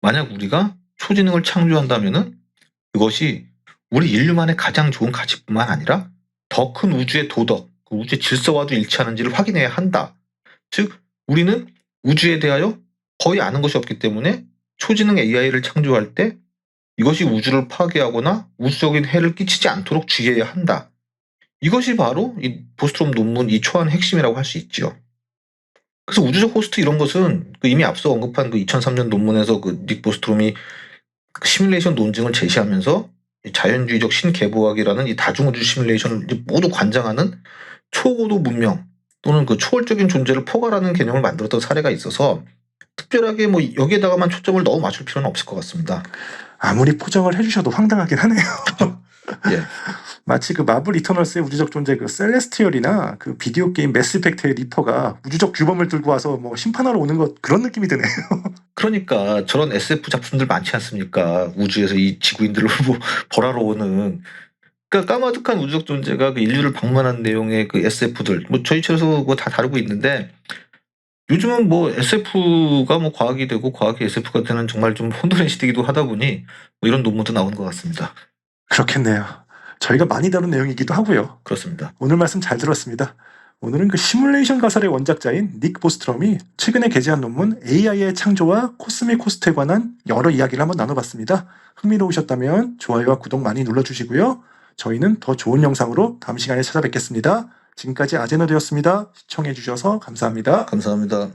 만약 우리가 초지능을 창조한다면은 그것이 우리 인류만의 가장 좋은 가치뿐만 아니라 더 큰 우주의 도덕, 그 우주의 질서와도 일치하는지를 확인해야 한다. 즉 우리는 우주에 대하여 거의 아는 것이 없기 때문에 초지능 AI를 창조할 때 이것이 우주를 파괴하거나 우주적인 해를 끼치지 않도록 주의해야 한다. 이것이 바로 이 보스트롬 논문 이 초안의 핵심이라고 할 수 있죠. 그래서 우주적 호스트 이런 것은 이미 앞서 언급한 그 2003년 논문에서 그 닉 보스트롬이 그 시뮬레이션 논증을 제시하면서 자연주의적 신개보학이라는 이 다중우주 시뮬레이션을 모두 관장하는 초고도 문명 또는 그 초월적인 존재를 포괄하는 개념을 만들었던 사례가 있어서 특별하게 뭐 여기에다가만 초점을 너무 맞출 필요는 없을 것 같습니다. 아무리 포장을 해주셔도 황당하긴 하네요. 예. 마치 그 마블 이터널스의 우주적 존재 그 셀레스티얼이나 그 비디오 게임 매스 이펙트의 리퍼가 우주적 규범을 들고 와서 뭐 심판하러 오는 것 그런 느낌이 드네요. 그러니까 저런 SF 작품들 많지 않습니까? 우주에서 이 지구인들을 뭐 벌하러 오는. 그러니까 까마득한 우주적 존재가 그 인류를 방문한 내용의 그 SF들, 뭐 저희 책에서 뭐 다 다루고 있는데 요즘은 뭐 SF가 뭐 과학이 되고 과학이 SF가 되는 정말 좀 혼돈의 시대이기도 하다 보니 뭐 이런 논문도 나오는 것 같습니다. 그렇겠네요. 저희가 많이 다룬 내용이기도 하고요. 그렇습니다. 오늘 말씀 잘 들었습니다. 오늘은 그 시뮬레이션 가설의 원작자인 닉 보스트럼이 최근에 게재한 논문 AI의 창조와 코스믹 호스트에 관한 여러 이야기를 한번 나눠봤습니다. 흥미로우셨다면 좋아요와 구독 많이 눌러주시고요. 저희는 더 좋은 영상으로 다음 시간에 찾아뵙겠습니다. 지금까지 아제너드였습니다. 시청해주셔서 감사합니다. 감사합니다.